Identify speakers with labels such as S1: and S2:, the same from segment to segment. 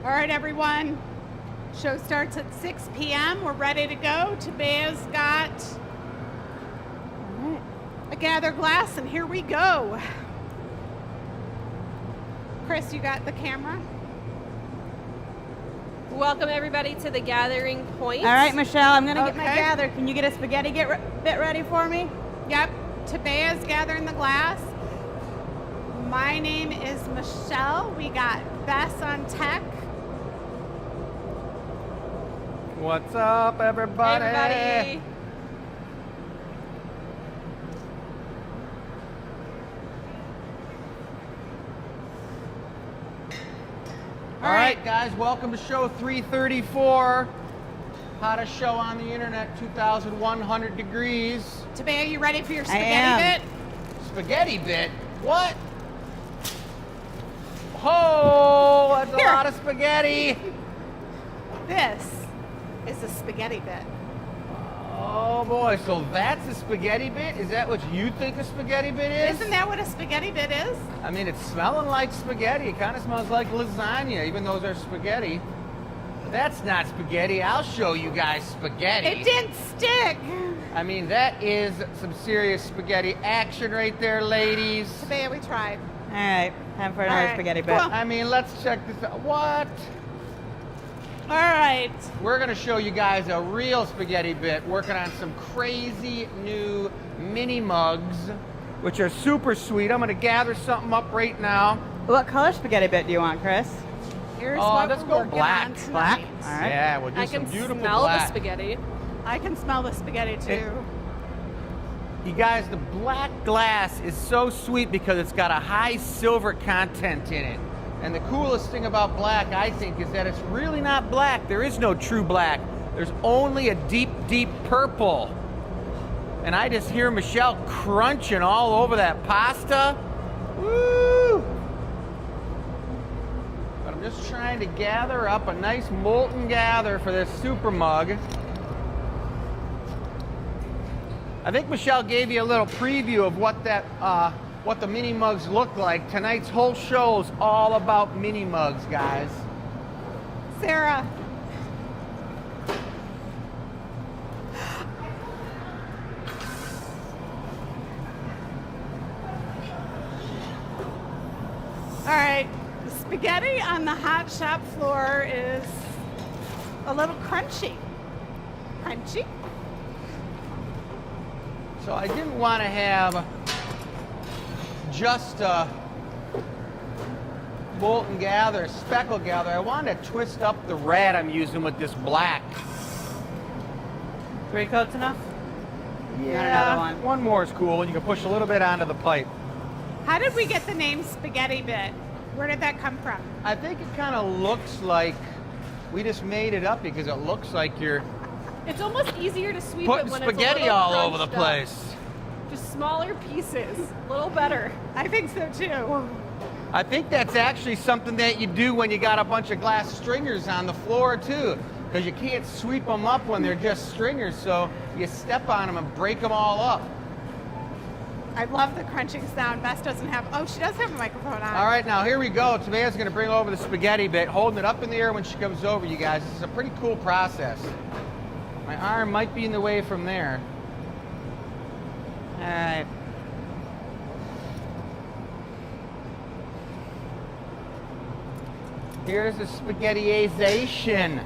S1: All right, everyone. Show starts at 6 p.m. We're ready to go. Tabea's got a gather glass, and here we go. Chris, you got the camera?
S2: Welcome, everybody, to the gathering point.
S3: All right, Michelle, I'm going to get my gather. Can you get a spaghetti bit ready for me?
S1: Yep. Tabea's gathering the glass. My name is Michelle. We got Bess on tech.
S4: What's up, everybody?
S2: Hey, everybody.
S4: All right, guys, welcome to show 334. Hottest show on the internet, 2,100 degrees.
S1: Tabea, you ready for your spaghetti bit?
S4: Spaghetti bit? What? Oh, that's a lot of spaghetti.
S1: This is a spaghetti bit.
S4: Oh boy, so that's a spaghetti bit? Is that what you think a spaghetti bit is?
S1: Isn't that what a spaghetti bit is?
S4: I mean, it's smelling like spaghetti. It kind of smells like lasagna, even though they're spaghetti. But that's not spaghetti. I'll show you guys spaghetti.
S1: It didn't stick.
S4: I mean, that is some serious spaghetti action right there, ladies.
S1: Tabea, we tried.
S3: All right, time for another spaghetti bit.
S1: Cool.
S4: I mean, let's check this out. What?
S1: All right.
S4: We're going to show you guys a real spaghetti bit, working on some crazy new mini mugs, which are super sweet. I'm going to gather something up right now.
S3: What color spaghetti bit do you want, Chris?
S1: Here's what
S4: let's
S1: we're
S4: go
S1: working
S4: black.
S1: on tonight.
S3: Black? All right.
S4: Yeah, we'll do
S2: I
S4: some
S2: can
S4: beautiful
S2: smell
S4: black.
S2: the spaghetti.
S1: I can smell the spaghetti too.
S4: You guys, the black glass is so sweet because it's got a high silver content in it. And the coolest thing about black, I think, is that it's really not black. There is no true black. There's only a deep, deep purple. And I just hear Michelle crunching all over that pasta. Woo! But I'm just trying to gather up a nice molten gather for this super mug. I think Michelle gave you a little preview of what that, what the mini mugs look like. Tonight's whole show is all about mini mugs, guys.
S1: Sarah. All right, the spaghetti on the hot shop floor is a little crunchy. Crunchy?
S4: So I didn't want to have just a molten gather, speckle gather. I wanted to twist up the red I'm using with this black.
S3: 3 coats enough?
S4: Yeah,
S3: another one.
S4: more is cool. You can push a little bit onto the pipe.
S1: How did we get the name spaghetti bit? Where did that come from?
S4: I think it kind of looks like we just made it up because it looks like you're
S2: It's almost easier to sweep
S4: putting
S2: it when
S4: spaghetti
S2: it's a little
S4: all over the
S2: crunched up.
S4: place.
S2: Just smaller pieces, a little better.
S1: I think so too.
S4: I think that's actually something that you do when you got a bunch of glass stringers on the floor too, because you can't sweep them up when they're just stringers, so you step on them and break them all up.
S1: I love the crunching sound. Bess doesn't have, oh, she does have a microphone on.
S4: All right, now here we go. Tabea's going to bring over the spaghetti bit, holding it up in the air when she comes over, you guys. This is a pretty cool process. My arm might be in the way from there.
S3: All right.
S4: Here's the spaghettiization.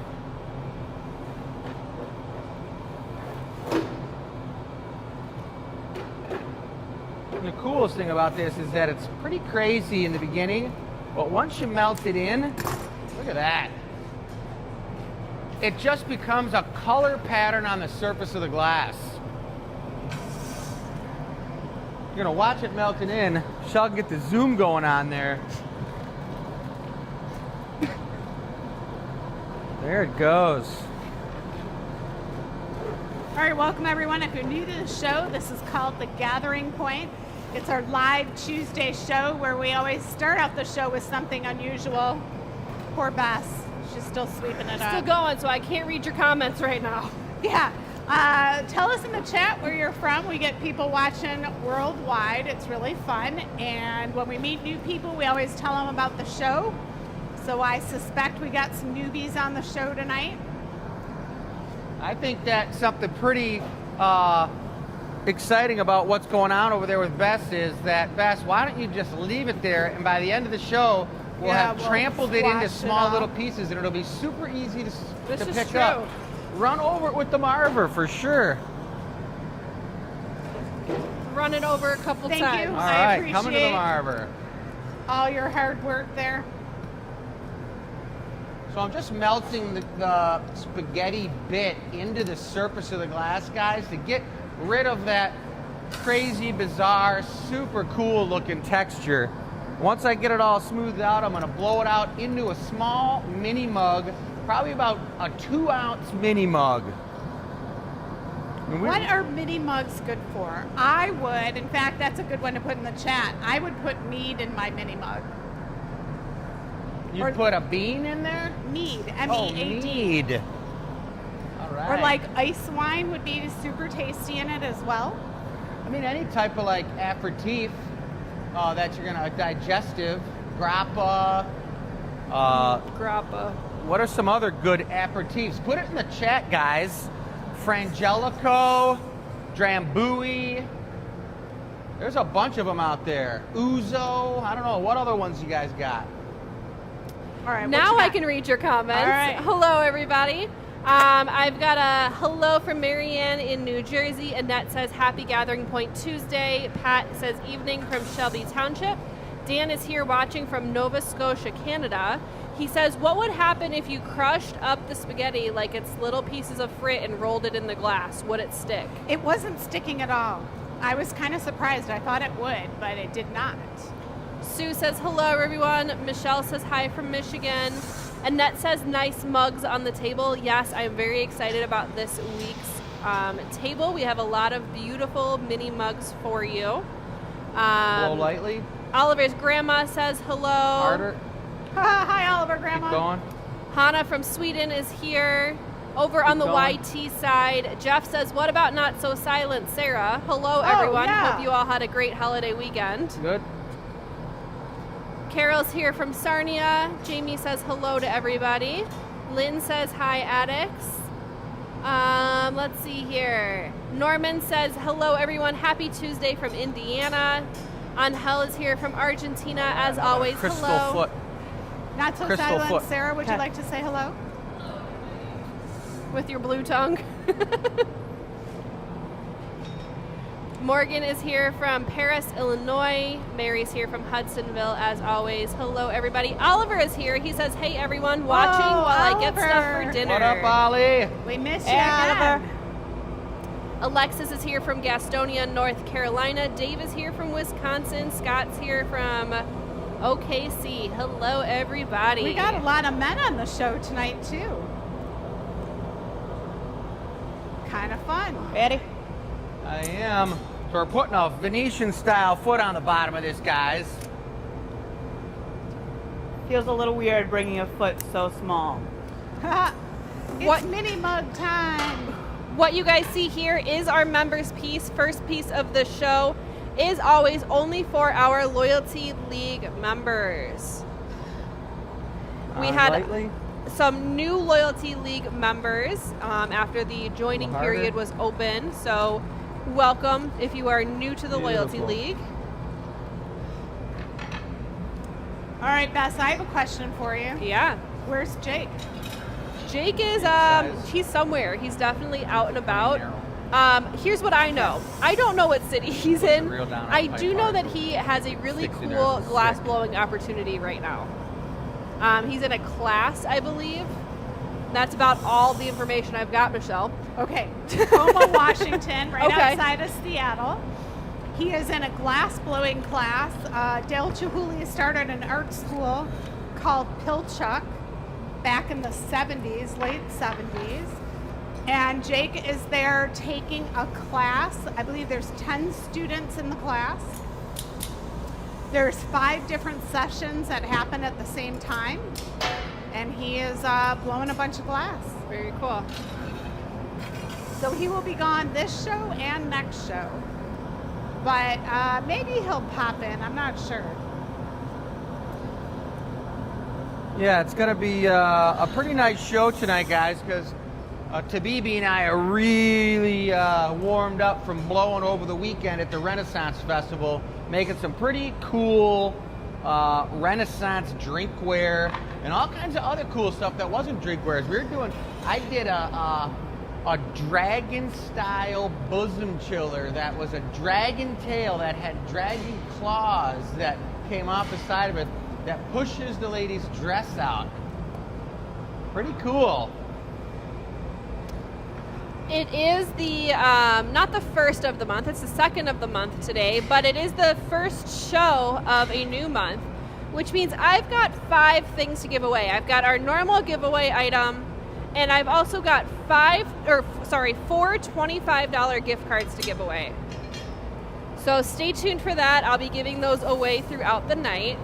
S4: And the coolest thing about this is that it's pretty crazy in the beginning, but once you melt it in, look at that. It just becomes a color pattern on the surface of the glass. You're gonna watch it melting in. Shall get the zoom going on there. There it goes.
S1: All right, welcome everyone. If you're new to the show, this is called The Gathering Point. It's our live Tuesday show where we always start out the show with something unusual. Poor Bess, she's still sweeping it up.
S2: Still going, so I can't read your comments right now.
S1: Yeah. Tell us in the chat where you're from. We get people watching worldwide. It's really fun. And when we meet new people, we always tell them about the show. So I suspect we got some newbies on the show tonight.
S4: I think that's something pretty exciting about what's going on over there with Bess is that, Bess, why don't you just leave it there, and by the end of the show, we'll have trampled it into small little pieces, and it'll be super easy to pick up. Run over it with the Marver for sure.
S2: Run it over a couple times.
S1: Thank you.
S4: All
S1: I
S4: right, coming to the Marver.
S1: all your hard work there.
S4: So I'm just melting the spaghetti bit into the surface of the glass, guys, to get rid of that crazy, bizarre, super cool looking texture. Once I get it all smoothed out, I'm gonna blow it out into a small mini mug, probably about a 2-ounce mini mug.
S1: What are mini mugs good for? I would, in fact, that's a good one to put in the chat. I would put mead in my mini mug.
S4: You put a bean in there?
S1: Mead,
S4: Oh,
S1: M-E-A-D.
S4: mead. All right.
S1: Or like ice wine would be super tasty in it as well.
S4: I mean, any type of like aperitif that you're gonna digestive, grappa.
S2: Grappa.
S4: What are some other good aperitifs? Put it in the chat, guys. Frangelico, Drambuie. There's a bunch of them out there. Ouzo. I don't know. What other ones you guys got?
S1: All right.
S2: Now I can read your comments.
S1: All right.
S2: Hello, everybody. I've got a hello from Marianne in New Jersey. Annette says, Happy Gathering Point Tuesday. Pat says, evening from Shelby Township. Dan is here watching from Nova Scotia, Canada. He says, what would happen if you crushed up the spaghetti like it's little pieces of frit and rolled it in the glass? Would it stick?
S1: It wasn't sticking at all. I was kind of surprised. I thought it would, but it did not.
S2: Sue says, hello, everyone. Michelle says, hi from Michigan. Annette says, nice mugs on the table. Yes, I'm very excited about this week's table. We have a lot of beautiful mini mugs for you.
S4: Blow lightly.
S2: Oliver's grandma says, hello.
S4: Harder.
S1: Hi, Oliver, Grandma.
S4: Keep going.
S2: Hannah from Sweden is here. Over on the
S4: going.
S2: YT side, Jeff says, what about Not So Silent, Sarah? Hello, everyone.
S1: yeah.
S2: Hope you all had a great holiday weekend.
S4: Good.
S2: Carol's here from Sarnia. Jamie says hello to everybody. Lynn says hi, addicts. Let's see here. Norman says hello, everyone. Happy Tuesday from Indiana. Angel is here from Argentina, as always.
S4: Crystal
S2: hello.
S4: foot.
S1: Not so
S4: Crystal
S1: silent.
S4: foot.
S1: Sarah, would you like to say hello?
S2: With your blue tongue. Morgan is here from Paris, Illinois. Mary's here from Hudsonville, as always. Hello, everybody. Oliver is here. He says, hey, everyone, watching
S1: Whoa,
S2: while I get stuff
S1: Oliver.
S2: for dinner.
S4: What up, Ollie?
S1: We miss you.
S3: Hey,
S1: again.
S3: Oliver.
S2: Alexis is here from Gastonia, North Carolina. Dave is here from Wisconsin. Scott's here from OKC. Hello, everybody.
S1: We got a lot of men on the show tonight, too. Kind of fun.
S3: Ready?
S4: I am. So we're putting a Venetian-style foot on the bottom of this, guys.
S3: Feels a little weird bringing a foot so small.
S1: It's
S2: What-
S1: mini mug time.
S2: What you guys see here is our members piece. First piece of the show is always only for our Loyalty League members. We had
S4: Lightly.
S2: some new Loyalty League members after the joining
S4: Harder.
S2: period was open. So welcome if you are new to the Loyalty
S4: Beautiful.
S2: League.
S1: All right, Bess, I have a question for you.
S2: Yeah.
S1: Where's Jake?
S2: Jake is,
S4: size.
S2: he's somewhere. He's definitely out and about. Here's what I know. I don't know what city he's in.
S4: Reel down on
S2: I
S4: pipe
S2: do know
S4: bar.
S2: that he has a really
S4: Sticks in there
S2: cool
S4: as a
S2: glass
S4: stick.
S2: blowing opportunity right now. He's in a class, I believe. That's about all the information I've got, Michelle.
S1: Okay, Tacoma, Washington, right
S2: Okay.
S1: outside of Seattle. He is in a glass blowing class. Dale Chihuly started an art school called Pilchuck back in the 70s, late 70s. And Jake is there taking a class. I believe there's 10 students in the class. There's 5 different sessions that happen at the same time. And he is blowing a bunch of glass.
S2: Very cool.
S1: So he will be gone this show and next show. But maybe he'll pop in. I'm not sure.
S4: Yeah, it's going to be a pretty nice show tonight, guys, because Tabibi and I are really warmed up from blowing over the weekend at the Renaissance Festival, making some pretty cool Renaissance drinkware and all kinds of other cool stuff that wasn't drinkwares. I did a dragon-style bosom chiller that was a dragon tail that had dragon claws that came off the side of it that pushes the lady's dress out. Pretty cool.
S2: It is the, not the first of the month, it's the second of the month today, but it is the first show of a new month, which means I've got 5 things to give away. I've got our normal giveaway item, and I've also got 4 $25 gift cards to give away. So stay tuned for that. I'll be giving those away throughout the night.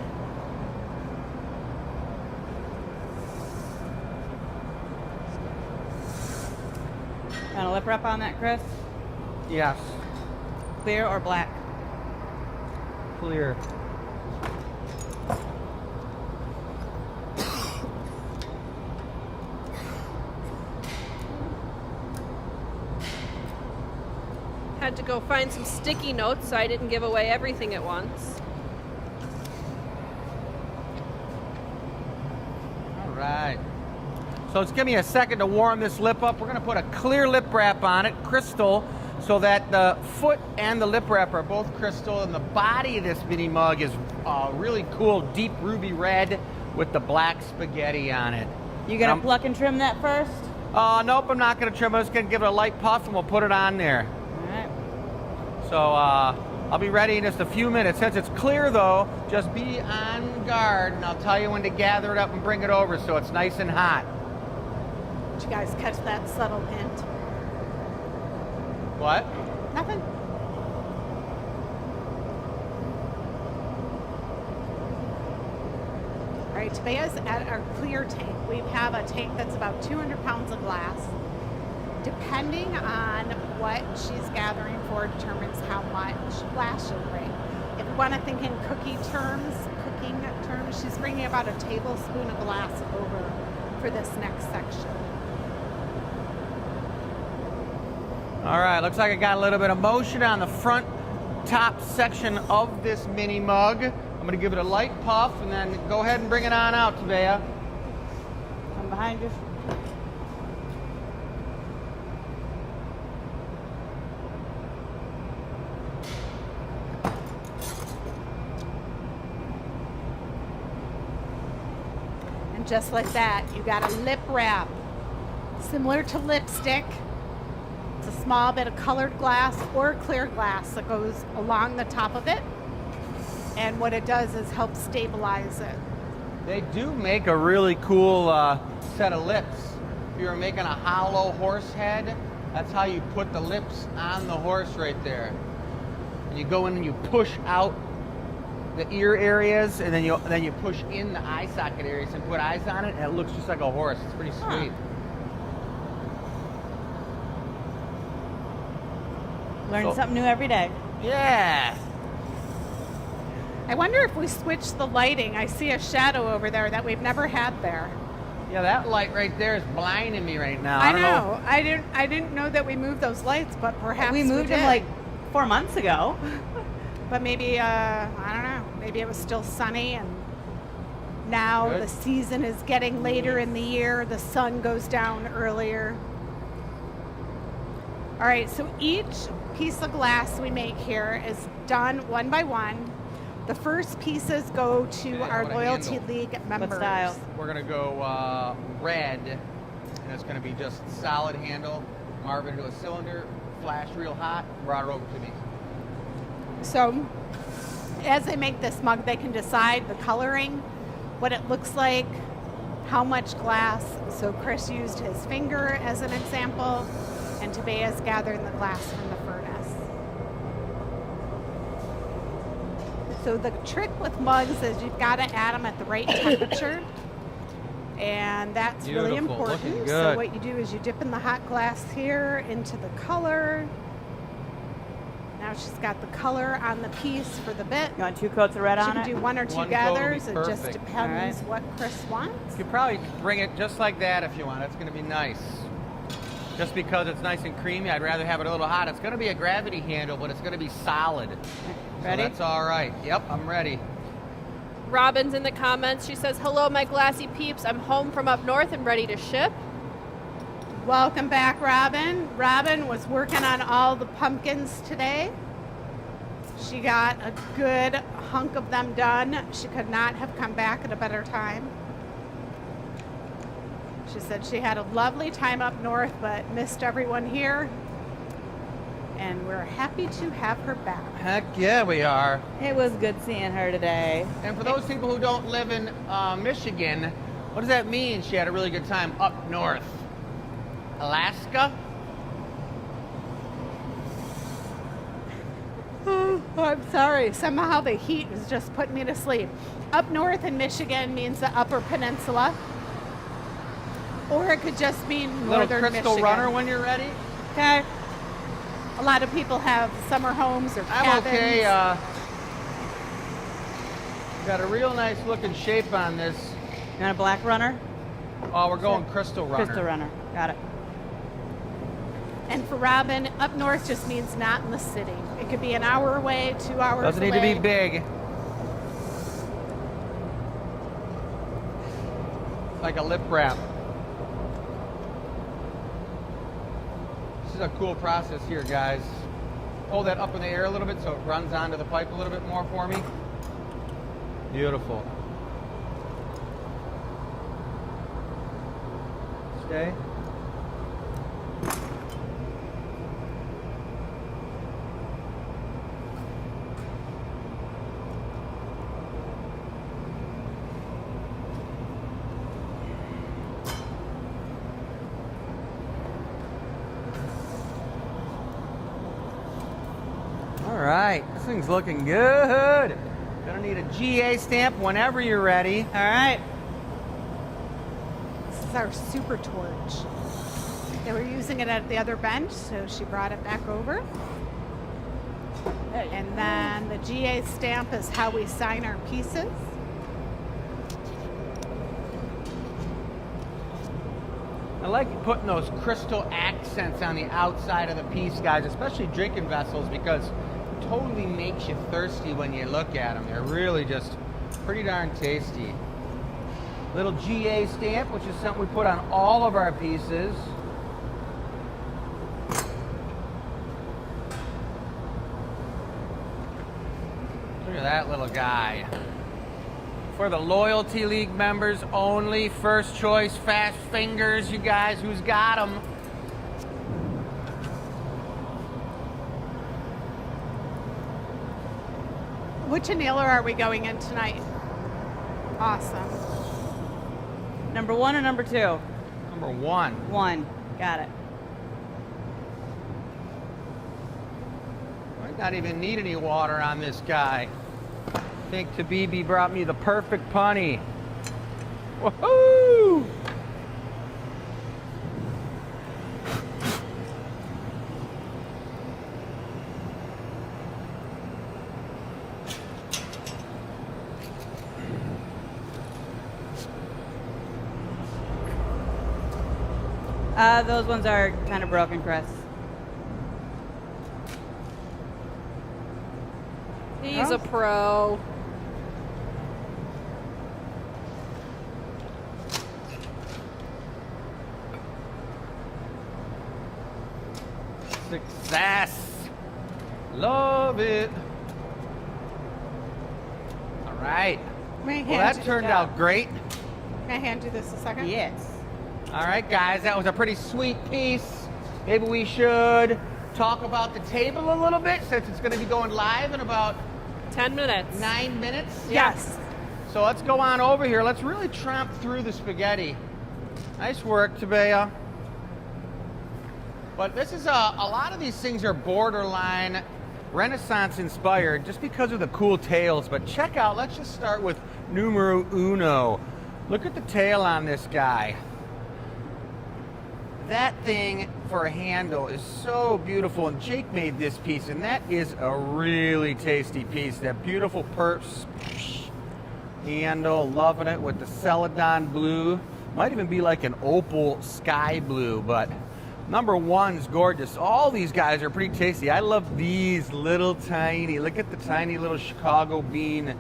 S3: Want a lip wrap on that, Chris?
S4: Yes.
S3: Clear or black?
S4: Clear.
S2: Had to go find some sticky notes so I didn't give away everything at once.
S4: All right. So it's giving me a second to warm this lip up. We're going to put a clear lip wrap on it, crystal, so that the foot and the lip wrap are both crystal, and the body of this mini mug is really cool, deep ruby red with the black spaghetti on it.
S3: You gonna pluck and trim that first?
S4: Nope, I'm not going to trim it. I'm just going to give it a light puff, and we'll put it on there.
S3: All right.
S4: So I'll be ready in just a few minutes. Since it's clear, though, just be on guard, and I'll tell you when to gather it up and bring it over so it's nice and hot.
S1: Did you guys catch that subtle hint?
S4: What?
S1: Nothing. All right, Tabea's at our clear tank. We have a tank that's about 200 pounds of glass. Depending on what she's gathering for determines how much glass she'll bring. If you want to think in cooking terms, she's bringing about a tablespoon of glass over for this next section.
S4: All right, looks like I got a little bit of motion on the front top section of this mini mug. I'm gonna give it a light puff and then go ahead and bring it on out, Tabea.
S3: I'm behind you.
S1: And just like that, you got a lip wrap. Similar to lipstick. It's a small bit of colored glass or clear glass that goes along the top of it. And what it does is help stabilize it.
S4: They do make a really cool set of lips. If you were making a hollow horse head, that's how you put the lips on the horse right there. And you go in and you push out the ear areas, and then you push in the eye socket areas and put eyes on it, and it looks just like a horse. It's pretty sweet.
S3: Learn something new every day.
S4: Yeah.
S1: I wonder if we switch the lighting. I see a shadow over there that we've never had there.
S4: Yeah, that light right there is blinding me right now.
S1: I know. I didn't know that we moved those lights, but perhaps
S3: We moved them
S1: did.
S3: like 4 months ago.
S1: But maybe I don't know. Maybe it was still sunny, and now
S4: Good.
S1: the season is getting later in the year. The sun goes down earlier. All right, so each piece of glass we make here is done one by one. The first pieces go to
S4: Okay,
S1: our
S4: what a
S1: Loyalty
S4: handle.
S1: League members.
S3: style?
S4: We're gonna go red, and it's gonna be just solid handle. Marvin into a cylinder, flash real hot, brought it over to me.
S1: So as they make this mug, they can decide the coloring, what it looks like, how much glass. So Chris used his finger as an example, and Tabea's gathering the glass from the furnace. So the trick with mugs is you've got to add them at the right temperature, and that's really
S4: Beautiful,
S1: important.
S4: looking
S1: So
S4: good.
S1: what you do is you dip in the hot glass here into the color. Now Now she's got the color on the piece for the bit.
S3: You want 2 coats of red
S1: She
S3: on
S1: can
S3: it?
S1: do 1 or 2
S4: One coat will be
S1: gathers. It just
S4: perfect.
S1: depends
S3: All
S1: what Chris wants.
S4: You could probably bring it just like that if you want. It's going to be nice. Just because it's nice and creamy, I'd rather have it a little hot. It's going to be a gravity handle, but it's going to be solid.
S3: Ready?
S4: So that's all right. Yep, I'm ready.
S2: Robin's in the comments. She says, hello, my glassy peeps. I'm home from up north and ready to ship.
S1: Welcome back, Robin. Robin was working on all the pumpkins today. She got a good hunk of them done. She could not have come back at a better time. She said she had a lovely time up north, but missed everyone here. And we're happy to have her back.
S4: Heck yeah, we are.
S3: It was good seeing her today.
S4: And for those people who don't live in Michigan, what does that mean? She had a really good time up north. Alaska?
S1: Oh, I'm sorry. Somehow the heat is just putting me to sleep. Up north in Michigan means the Upper Peninsula. Or it could just mean
S4: Little
S1: northern
S4: crystal
S1: Michigan.
S4: runner when you're ready?
S1: Okay. A lot of people have summer homes or
S4: I'm
S1: cabins.
S4: okay. Got a real nice looking shape on this.
S3: You want a black runner?
S4: Oh, we're going crystal runner.
S3: Crystal runner. Got it.
S1: And for Robin, up north just means not in the city. It could be an hour away, 2 hours
S4: Doesn't need
S1: away.
S4: to be big. Like a lip wrap. This is a cool process here, guys. Hold that up in the air a little bit so it runs onto the pipe a little bit more for me. Beautiful. Stay. All right, this thing's looking good. Gonna need a GA stamp whenever you're ready.
S3: All right.
S1: This is our super torch. They were using it at the other bench, so she brought it back over. And then the GA stamp is how we sign our pieces.
S4: I like putting those crystal accents on the outside of the piece, guys, especially drinking vessels, because it totally makes you thirsty when you look at them. They're really just pretty darn tasty. Little GA stamp, which is something we put on all of our pieces. Look at that little guy. For the Loyalty League members only, first choice, fast fingers, you guys, who's got them?
S1: Which annealer are we going in tonight? Awesome.
S3: Number 1 or number 2?
S4: Number 1.
S3: 1. Got it.
S4: Might not even need any water on this guy. I think Tabibi brought me the perfect punny. Woohoo!
S3: Those ones are kind of broken, Chris.
S2: He's a pro.
S4: Success. Love it. All right.
S1: May I
S4: Well,
S1: hand
S4: that
S1: you-
S4: turned out great.
S1: May I hand you this a second?
S3: Yes.
S4: All right, guys, that was a pretty sweet piece. Maybe we should talk about the table a little bit, since it's going to be going live in about
S2: 10 minutes.
S4: 9 minutes.
S1: Yes.
S4: So let's go on over here. Let's really tromp through the spaghetti. Nice work, Tabea. But this is a lot of these things are borderline Renaissance inspired just because of the cool tails. But check out, let's just start with numero uno. Look at the tail on this guy. That thing for a handle is so beautiful. And Jake made this piece, and that is a really tasty piece. That beautiful purse handle, loving it with the celadon blue. Might even be like an opal sky blue, but number one's gorgeous. All these guys are pretty tasty. I love these little tiny, look at the tiny little Chicago bean.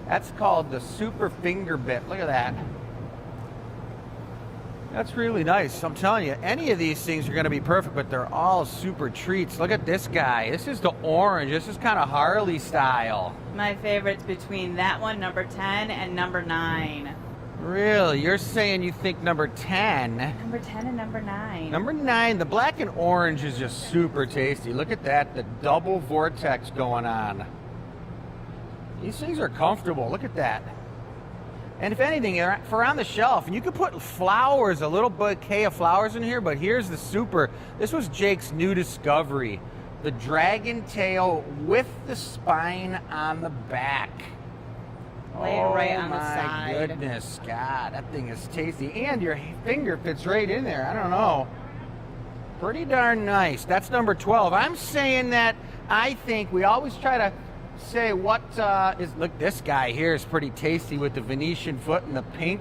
S4: That's called the super finger bit. Look at that. That's really nice. I'm telling you, any of these things are going to be perfect, but they're all super treats. Look at this guy. This is the orange. This is kind of Harley style.
S3: My favorite's between that one, number 10, and number 9.
S4: Really? You're saying you think number 10?
S3: Number 10 and number 9.
S4: Number 9, the black and orange is just super tasty. Look at that, the double vortex going on. These things are comfortable. Look at that. And if anything, for on the shelf, and you could put flowers, a little bouquet of flowers in here, but here's the super. This was Jake's new discovery. The dragon tail with the spine on the back.
S3: Lay it right on the side.
S4: Oh my goodness, God, that thing is tasty. And your finger fits right in there. I don't know. Pretty darn nice. That's number 12. I'm saying that I think we always try to say what is, look, this guy here is pretty tasty with the Venetian foot and the pink.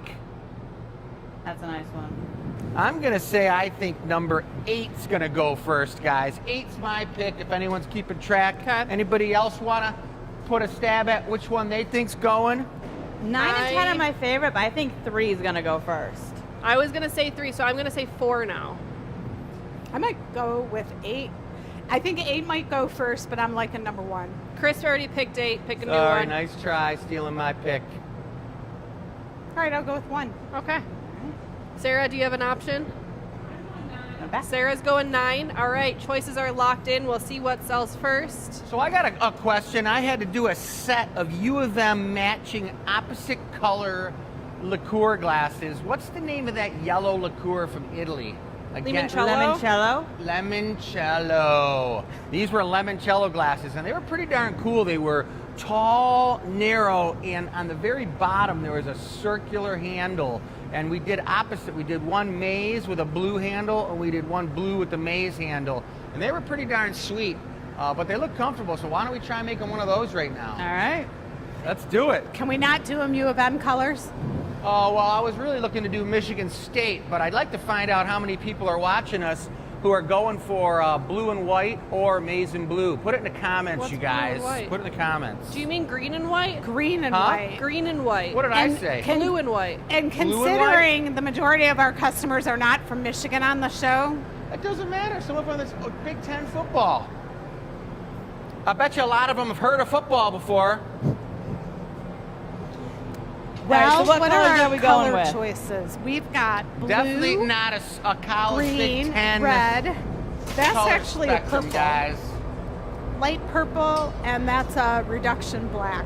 S3: That's a nice one.
S4: I'm going to say I think number 8's going to go first, guys. 8's my pick if anyone's keeping track.
S2: Okay.
S4: Anybody else want to put a stab at which one they think's going?
S3: 9 and 10 are my favorite, but I think 3 is going to go first.
S2: I was going to say 3, so I'm going to say 4 now.
S1: I might go with 8. I think 8 might go first, but I'm liking number 1.
S2: Chris already picked 8. Pick a new
S4: Sorry,
S2: one.
S4: nice try stealing my pick.
S1: All right, I'll go with 1.
S2: Okay. Sarah, do you have an option?
S3: Back.
S2: Sarah's going 9. All right, choices are locked in. We'll see what sells first.
S4: So I got a question. I had to do a set of U of M matching opposite color liqueur glasses. What's the name of that yellow liqueur from Italy?
S2: Limoncello?
S4: Lemoncello. These were limoncello glasses, and they were pretty darn cool. They were tall, narrow, and on the very bottom there was a circular handle. And we did opposite. We did one maize with a blue handle, and we did one blue with the maize handle. And they were pretty darn sweet, but they look comfortable. So why don't we try making one of those right now?
S3: All right.
S4: Let's do it.
S1: Can we not do them U of M colors?
S4: Oh, well, I was really looking to do Michigan State, but I'd like to find out how many people are watching us who are going for blue and white or maize and blue. Put it in the comments,
S2: What's
S4: you
S2: blue and
S4: guys.
S2: white?
S4: Put it in the comments.
S2: Do you mean green and white?
S1: Green and
S4: Huh?
S1: white.
S2: Green and white.
S4: What did I say?
S2: Blue and white.
S1: And
S4: Blue and
S1: considering the majority of our customers are not from Michigan on the show,
S4: It doesn't matter. Some of them is Big Ten football. I bet you a lot of them have heard of football before.
S1: well,
S3: so what
S1: what
S3: colors
S1: are
S3: are
S1: our
S3: we going
S1: color
S3: with?
S1: choices? We've got blue,
S4: Definitely not a college
S1: green,
S4: Big Ten
S1: red. That's
S4: color
S1: actually a
S4: spectrum,
S1: purple.
S4: guys.
S1: Light purple, and that's a reduction black.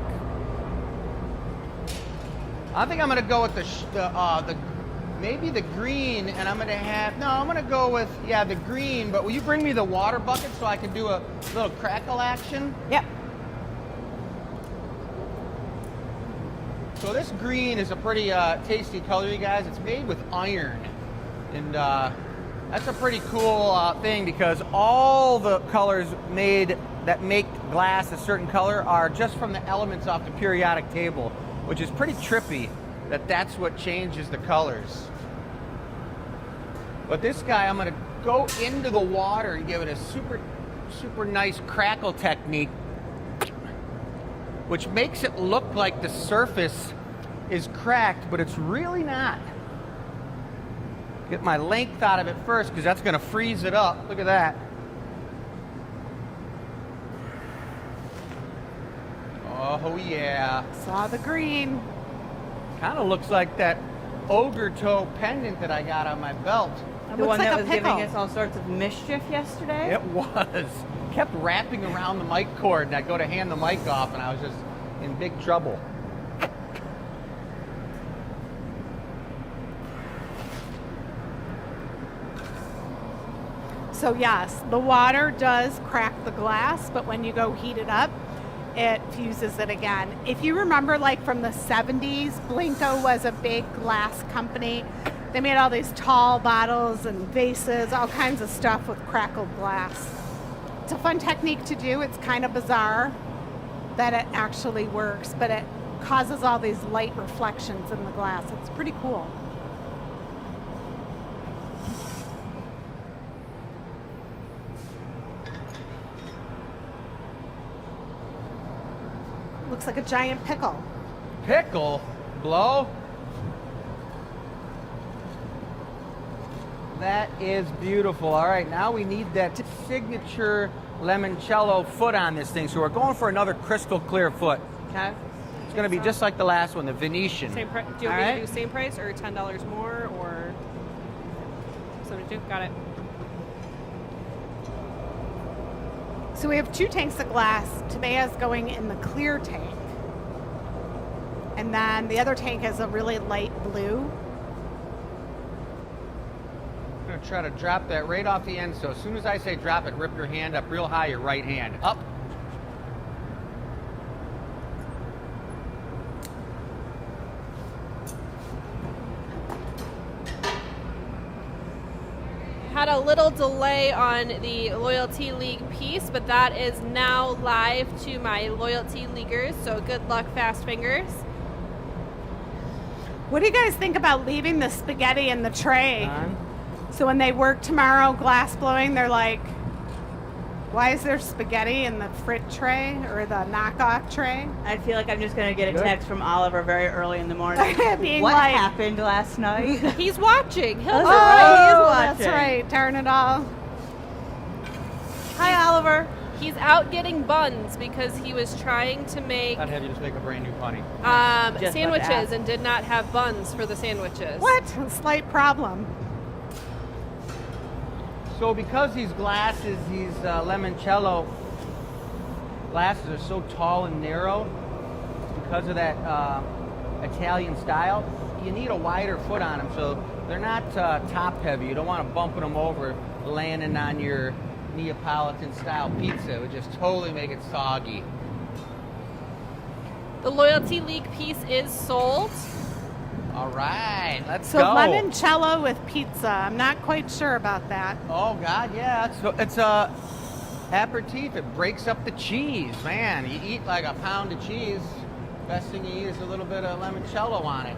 S4: I think I'm going to go with the maybe the green, and I'm going to have, no, I'm going to go with, the green, but will you bring me the water bucket so I can do a little crackle action?
S3: Yep.
S4: So this green is a pretty tasty color, you guys. It's made with iron, and that's a pretty cool thing because all the colors made that make glass a certain color are just from the elements off the periodic table, which is pretty trippy that that's what changes the colors. But this guy, I'm going to go into the water and give it a super, super nice crackle technique, which makes it look like the surface is cracked, but it's really not. Get my length out of it first because that's going to freeze it up. Look at that. Oh yeah.
S1: Saw the green.
S4: Kind of looks like that ogre toe pendant that I got on my belt.
S1: It
S3: The
S1: looks
S3: one
S1: like
S3: that
S1: a
S3: was
S1: pickle.
S3: giving us all sorts of mischief yesterday.
S4: It was. Kept wrapping around the mic cord, and I'd go to hand the mic off, and I was just in big trouble.
S1: So yes, the water does crack the glass, but when you go heat it up, it fuses it again. If you remember, like from the 70s, Blinko was a big glass company They made all these tall bottles and vases, all kinds of stuff with crackled glass. It's a fun technique to do. It's kind of bizarre that it actually works, but it causes all these light reflections in the glass. It's pretty cool. Looks like a giant pickle.
S4: Pickle? Blow? That is beautiful. All right, now we need that signature Lemoncello foot on this thing. So we're going for another crystal clear foot.
S3: Okay.
S4: It's going to be just like the last one, the Venetian.
S2: Same price. Do you want me to do same price or $10 more or 72? Got it.
S1: So we have 2 tanks of glass. Tabea's going in the clear tank. And then the other tank is a really light blue.
S4: I'm going to try to drop that right off the end. So as soon as I say drop it, rip your hand up real high, your right hand. Up.
S2: Had a little delay on the Loyalty League piece, but that is now live to my Loyalty Leaguers, so good luck, fast fingers.
S1: What do you guys think about leaving the spaghetti in the tray? So when they work tomorrow glass blowing, they're like, why is there spaghetti in the frit tray or the knockoff tray?
S3: I feel like I'm just going to get a text from Oliver very early in the morning.
S1: Being
S3: what
S1: like,
S3: happened last night?
S2: He's watching. He'll
S3: That's
S2: know.
S3: right, he is watching.
S1: That's right. Darn it all.
S3: Hi, Oliver.
S2: He's out getting buns because he was trying to make
S4: I'd have you just make a brand new funny.
S3: Just about to
S2: sandwiches
S3: ask.
S2: and did not have buns for the sandwiches.
S1: What? A slight problem.
S4: So because these glasses, these Lemoncello glasses are so tall and narrow, because of that Italian style, you need a wider foot on them. So they're not top heavy. You don't want to bumping them over, landing on your Neapolitan style pizza. It would just totally make it soggy.
S2: The Loyalty League piece is sold.
S4: All right, let's
S1: So
S4: go.
S1: limoncello with pizza. I'm not quite sure about that.
S4: Oh God, yeah, it's a aperitif. It breaks up the cheese, man. You eat like a pound of cheese. Best thing you eat is a little bit of limoncello on it.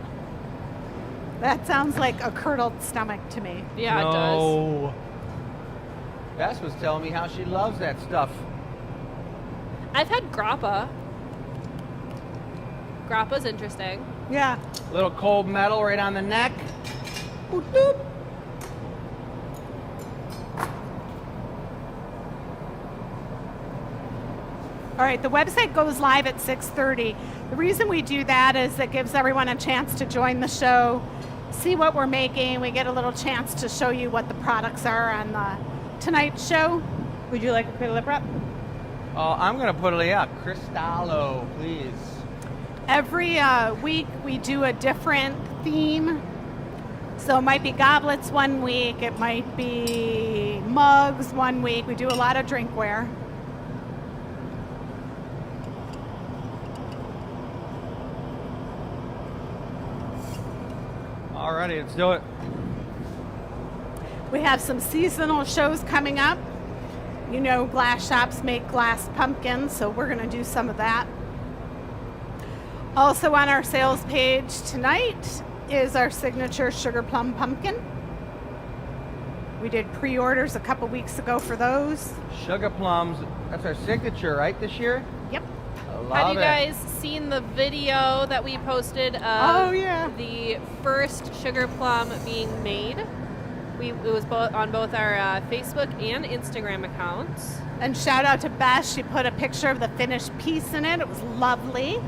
S1: That sounds like a curdled stomach to me.
S2: Yeah, it does.
S4: No. Bess was telling me how she loves that stuff.
S2: I've had grappa. Grappa's interesting.
S1: Yeah.
S4: Little cold metal right on the neck. Boop, boop.
S1: All right, the website goes live at 6:30. The reason we do that is it gives everyone a chance to join the show, see what we're making. We get a little chance to show you what the products are on the tonight's show.
S3: Would you like a quick lip wrap?
S4: Oh, I'm gonna put it, yeah, Cristallo, please.
S1: Every week we do a different theme. So it might be goblets one week, it might be mugs one week. We do a lot of drinkware.
S4: Alrighty, let's do it.
S1: We have some seasonal shows coming up. You know, glass shops make glass pumpkins, so we're going to do some of that. Also on our sales page tonight is our signature sugar plum pumpkin. We did pre-orders a couple weeks ago for those.
S4: Sugar plums, that's our signature, right, this year?
S1: Yep.
S4: I love
S2: Have you
S4: it.
S2: guys seen the video that we posted of
S1: Oh, yeah.
S2: the first sugar plum being made? It was on both our Facebook and Instagram accounts.
S1: And shout out to Beth. She put a picture of the finished piece in it. It was lovely.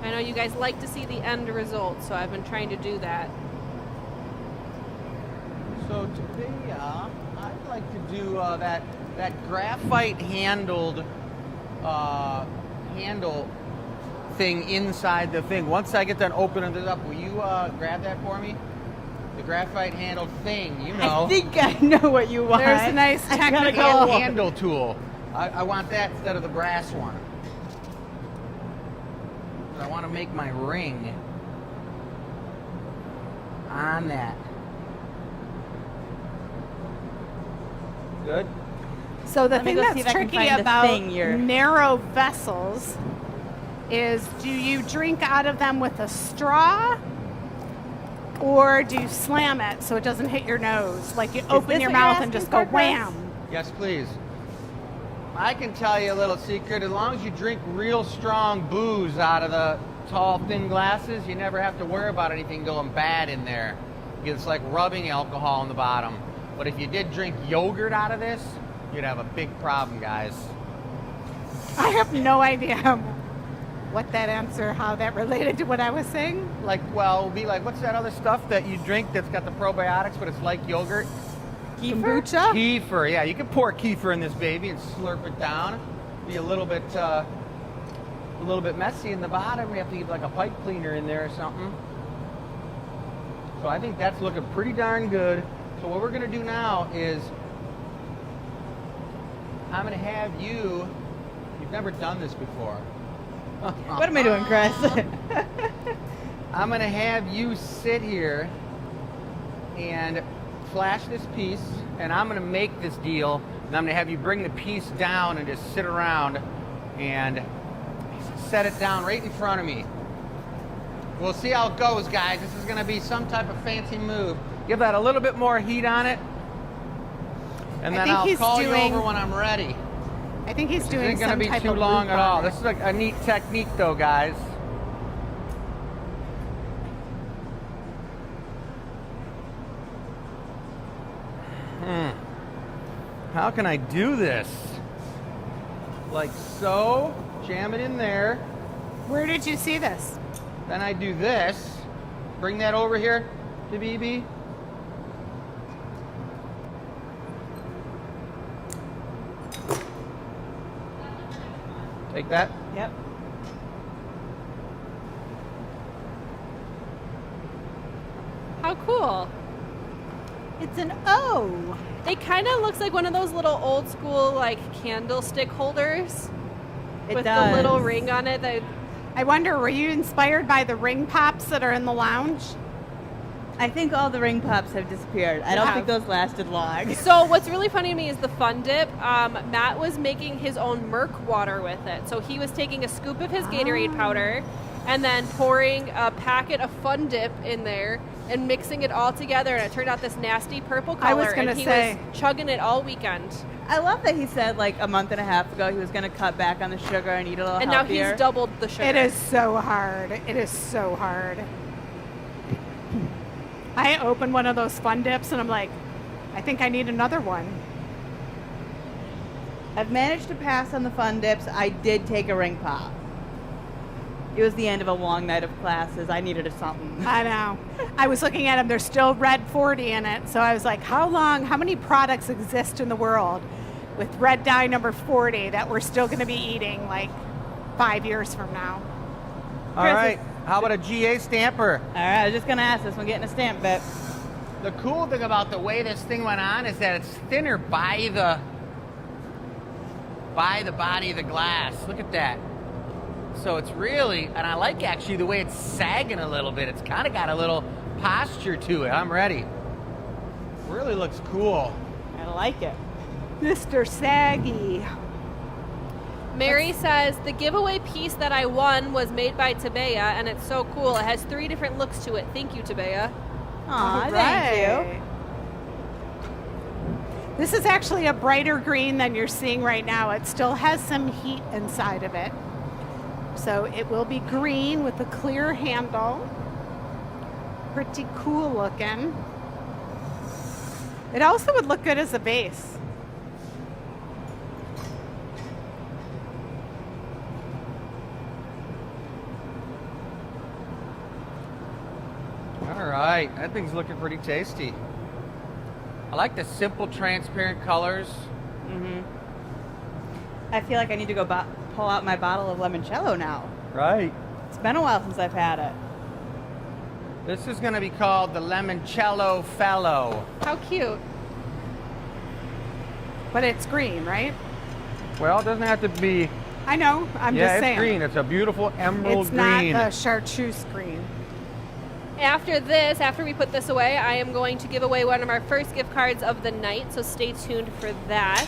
S2: I know you guys like to see the end result, so I've been trying to do that.
S4: So today, I'd like to do that graphite handled handle thing inside the thing. Once I get done opening this up, will you grab that for me? The graphite handled thing, you know.
S3: I think I know what you want.
S1: There's a nice
S3: I gotta
S1: technical
S3: go.
S4: handle tool. I want that instead of the brass one. I want to make my ring on that. Good.
S1: So the
S3: Let me
S1: thing
S3: go see
S1: that's
S3: if I can
S1: tricky
S3: find the
S1: about
S3: thing you're-
S1: narrow vessels is, do you drink out of them with a straw, or do you slam it so it doesn't hit your nose? Like you open
S3: this
S1: your
S3: what you're
S1: mouth and
S3: asking
S1: just go
S3: for, Chris?
S1: wham.
S4: Yes, please. I can tell you a little secret. As long as you drink real strong booze out of the tall, thin glasses, you never have to worry about anything going bad in there. It's like rubbing alcohol on the bottom. But if you did drink yogurt out of this, you'd have a big problem, guys.
S1: I have no idea what that answer, how that related to what I was saying.
S4: Like, well, it'll be like, what's that other stuff that you drink that's got the probiotics, but it's like yogurt?
S1: Kombucha?
S4: Kefir, yeah. You can pour kefir in this baby and slurp it down. Be a little bit messy in the bottom. You have to get like a pipe cleaner in there or something. So I think that's looking pretty darn good. So what we're gonna do now is I'm gonna have you. You've never done this before.
S3: What am I doing, Chris?
S4: I'm gonna have you sit here and flash this piece, and I'm gonna make this deal, and I'm gonna have you bring the piece down and just sit around and set it down right in front of me. We'll see how it goes, guys. This is gonna be some type of fancy move. Give that a little bit more heat on it, and then I'll call you over when I'm ready.
S1: I think he's
S4: This
S1: doing
S4: isn't gonna
S1: some
S4: be
S1: type
S4: too
S1: of
S4: long
S1: loop
S4: at all.
S1: on it.
S4: This is like a neat technique, though, guys. How can I do this? Like so, jam it in there.
S1: Where did you see this?
S4: Then I do this. Bring that over here to BB. Take that.
S3: Yep.
S2: How cool.
S3: It's an O.
S2: It kind of looks like one of those little old school like candlestick holders
S3: It
S2: with
S3: does.
S2: the little ring on it. That
S1: I wonder, were you inspired by the ring pops that are in the lounge?
S3: I think all the ring pops have disappeared. I don't
S1: Yeah.
S3: think those lasted long.
S2: So what's really funny to me is the Fun Dip. Matt was making his own Merc water with it. So he was taking a scoop of his Gatorade powder and then pouring a packet of Fun Dip in there and mixing it all together, and it turned out this nasty purple color.
S1: I was gonna
S2: and he
S1: say.
S2: was chugging it all weekend.
S3: I love that he said like a month and a half ago he was going to cut back on the sugar and eat a little
S2: And
S3: healthier.
S2: now he's doubled the sugar.
S1: It is so hard. It is so hard. I opened one of those Fun Dips and I'm like, I think I need another one.
S3: I've managed to pass on the Fun Dips. I did take a ring pop. It was the end of a long night of classes. I needed something.
S1: I know. I was looking at them. There's still red 40 in it. So I was like, how many products exist in the world with red dye number 40 that we're still going to be eating like 5 years from now?
S4: All
S3: Chris,
S4: right. How about a GA stamper?
S3: All right, I was just going to ask this one getting a stamp bit.
S4: The cool thing about the way this thing went on is that it's thinner by the body of the glass. Look at that. So it's really, and I like actually the way it's sagging a little bit. It's kind of got a little posture to it. I'm ready. Really looks cool.
S3: I like it.
S1: Mr. Saggy.
S2: Mary says, the giveaway piece that I won was made by Tabea, and it's so cool. It has 3 different looks to it. Thank you, Tabea.
S3: Aw,
S1: All
S3: thank you.
S1: right. This is actually a brighter green than you're seeing right now. It still has some heat inside of it. So it will be green with a clear handle. Pretty cool looking. It also would look good as a base.
S4: All right. That thing's looking pretty tasty. I like the simple transparent colors.
S3: I feel like I need to go pull out my bottle of Lemoncello now.
S4: Right.
S3: It's been a while since I've had it.
S4: This is going to be called the Lemoncello Fellow.
S2: How cute.
S1: But it's green, right?
S4: Well, it doesn't have to be.
S1: I know. I'm
S4: Yeah,
S1: just
S4: it's
S1: saying.
S4: green. It's a beautiful emerald
S1: It's not
S4: green.
S1: the chartreuse green.
S2: After this, after we put this away, I am going to give away one of our first gift cards of the night, so stay tuned for that.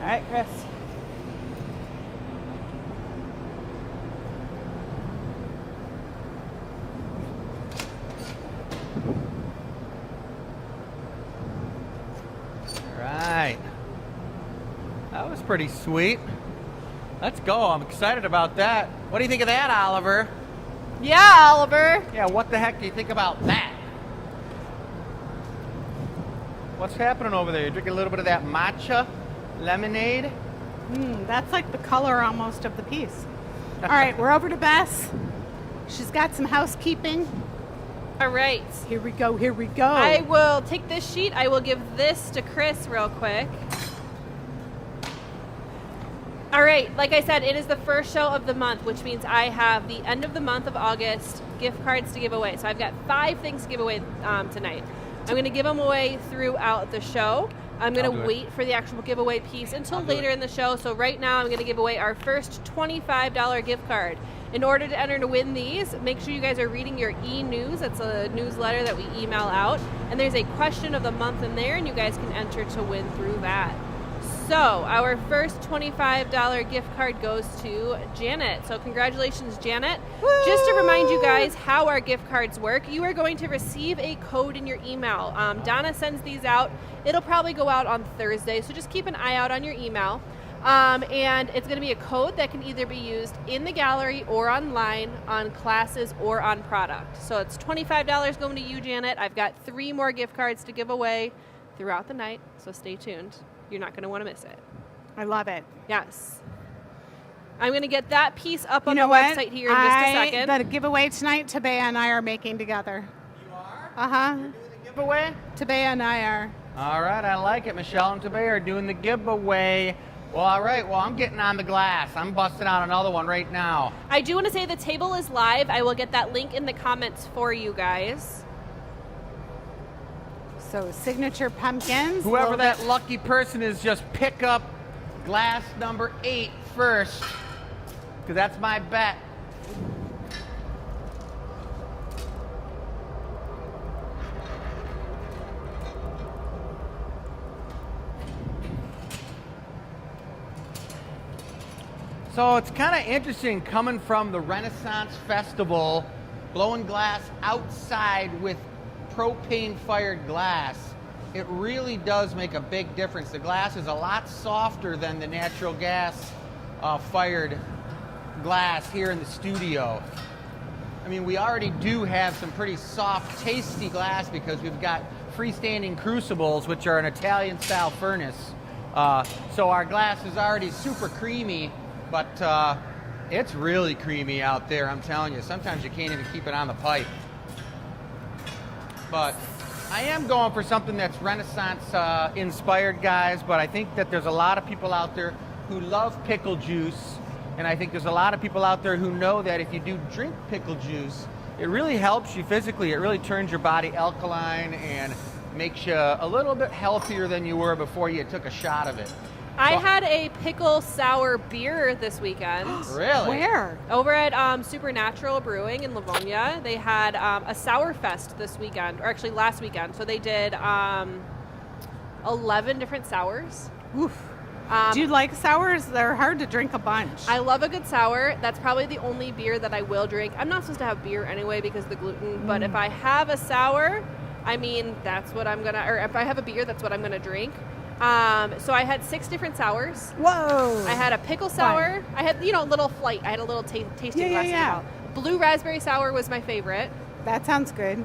S3: All right, Chris.
S4: All right. That was pretty sweet. Let's go. I'm excited about that. What do you think of that, Oliver?
S2: Yeah, Oliver.
S4: Yeah, what the heck do you think about that? What's happening over there? You drinking a little bit of that matcha lemonade?
S1: That's like the color almost of the piece. All right, we're over to Bess. She's got some housekeeping.
S2: All right.
S1: Here we go, here we go.
S2: I will take this sheet. I will give this to Chris real quick. All right, like I said, it is the first show of the month, which means I have the end of the month of August gift cards to give away. So I've got 5 things to give away tonight. I'm going to give them away throughout the show. I'm going to wait for the actual giveaway piece until later in the show. So right now I'm going to give away our first $25 gift card. In order to enter to win these, make sure you guys are reading your e-news. That's a newsletter that we email out. And there's a question of the month in there, and you guys can enter to win through that. So our first $25 gift card goes to Janet. So congratulations, Janet.
S1: Woo!
S2: Just to remind you guys how our gift cards work, you are going to receive a code in your email. Donna sends these out. It'll probably go out on Thursday, so just keep an eye out on your email. And it's going to be a code that can either be used in the gallery or online on classes or on product. So it's $25 going to you, Janet. I've got 3 more gift cards to give away throughout the night, so stay tuned. You're not going to want to miss it.
S1: I love it.
S2: Yes. I'm going to get that piece up on
S1: You
S2: the
S1: know what?
S2: website here in just a second.
S1: The giveaway tonight, Tabea and I are making together.
S4: You are?
S1: Uh-huh.
S4: You're doing the giveaway?
S1: Tabea and I are.
S4: All right, I like it. Michelle and Tabea are doing the giveaway. Well, all right. Well, I'm getting on the glass. I'm busting out another one right now.
S2: I do want to say the table is live. I will get that link in the comments for you guys.
S1: So signature pumpkins.
S4: Whoever that lucky person is, just pick up glass number 8 first, because that's my bet. So it's kind of interesting coming from the Renaissance Festival, blowing glass outside with propane-fired glass. It really does make a big difference. The glass is a lot softer than the natural gas fired glass here in the studio. I mean, we already do have some pretty soft, tasty glass because we've got freestanding crucibles, which are an Italian-style furnace. So our glass is already super creamy, but it's really creamy out there, I'm telling you. Sometimes you can't even keep it on the pipe. But I am going for something that's Renaissance inspired, guys, but I think that there's a lot of people out there who love pickle juice, and I think there's a lot of people out there who know that if you do drink pickle juice, it really helps you physically. It really turns your body alkaline and makes you a little bit healthier than you were before you took a shot of it.
S2: I had a pickle sour beer this weekend.
S4: Really?
S1: Where?
S2: Over at Supernatural Brewing in Livonia. They had a sour fest this weekend, or actually last weekend. So they did 11 different sours.
S1: Oof. Do you like sours? They're hard to drink a bunch.
S2: I love a good sour. That's probably the only beer that I will drink. I'm not supposed to have beer anyway because of the gluten, but if I have a sour, I mean, that's what I'm gonna, or if I have a beer, that's what I'm gonna drink. So I had 6 different sours.
S1: Whoa.
S2: I had a pickle sour. I had, little flight. I had a little tasting glass.
S1: Yeah.
S2: Blue raspberry sour was my favorite.
S1: That sounds good.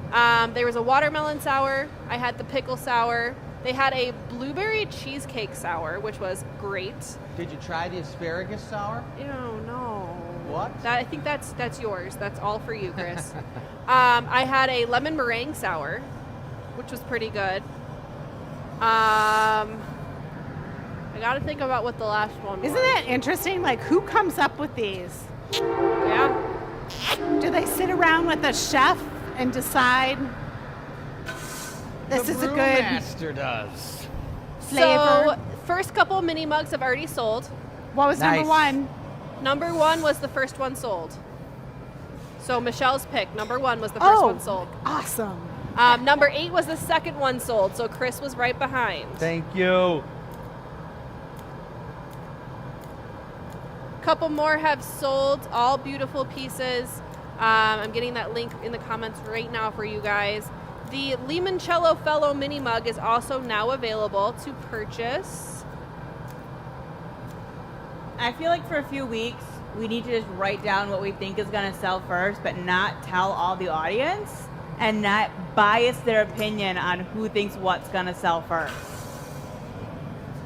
S2: There was a watermelon sour. I had the pickle sour. They had a blueberry cheesecake sour, which was great.
S4: Did you try the asparagus sour?
S2: Ew, no.
S4: What?
S2: I think that's yours. That's all for you, Chris. I had a lemon meringue sour, which was pretty good. I got to think about what the last one was.
S1: Isn't that interesting? Like, who comes up with these?
S2: Yeah.
S1: Do they sit around with a chef and decide this is a good
S4: master does.
S1: flavor?
S2: So first couple of mini mugs have already sold.
S1: What was
S4: Nice.
S1: number one?
S2: Number 1 was the first one sold. So Michelle's pick. Number 1 was the first one sold.
S1: Awesome.
S2: Number 8 was the second one sold. So Chris was right behind.
S4: Thank you.
S2: Couple more have sold. All beautiful pieces. I'm getting that link in the comments right now for you guys. The Lemoncello Fellow mini mug is also now available to purchase.
S3: I feel like for a few weeks, we need to just write down what we think is going to sell first, but not tell all the audience and not bias their opinion on who thinks what's going to sell first.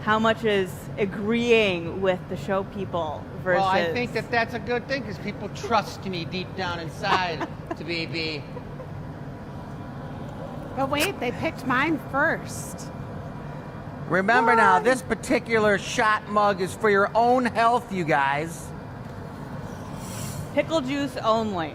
S3: How much is agreeing with the show people versus...
S4: Well, I think that that's a good thing because people trust me deep down inside to be.
S1: But wait, they picked mine first.
S4: Remember now, this particular shot mug is for your own health, you guys.
S3: Pickle juice only.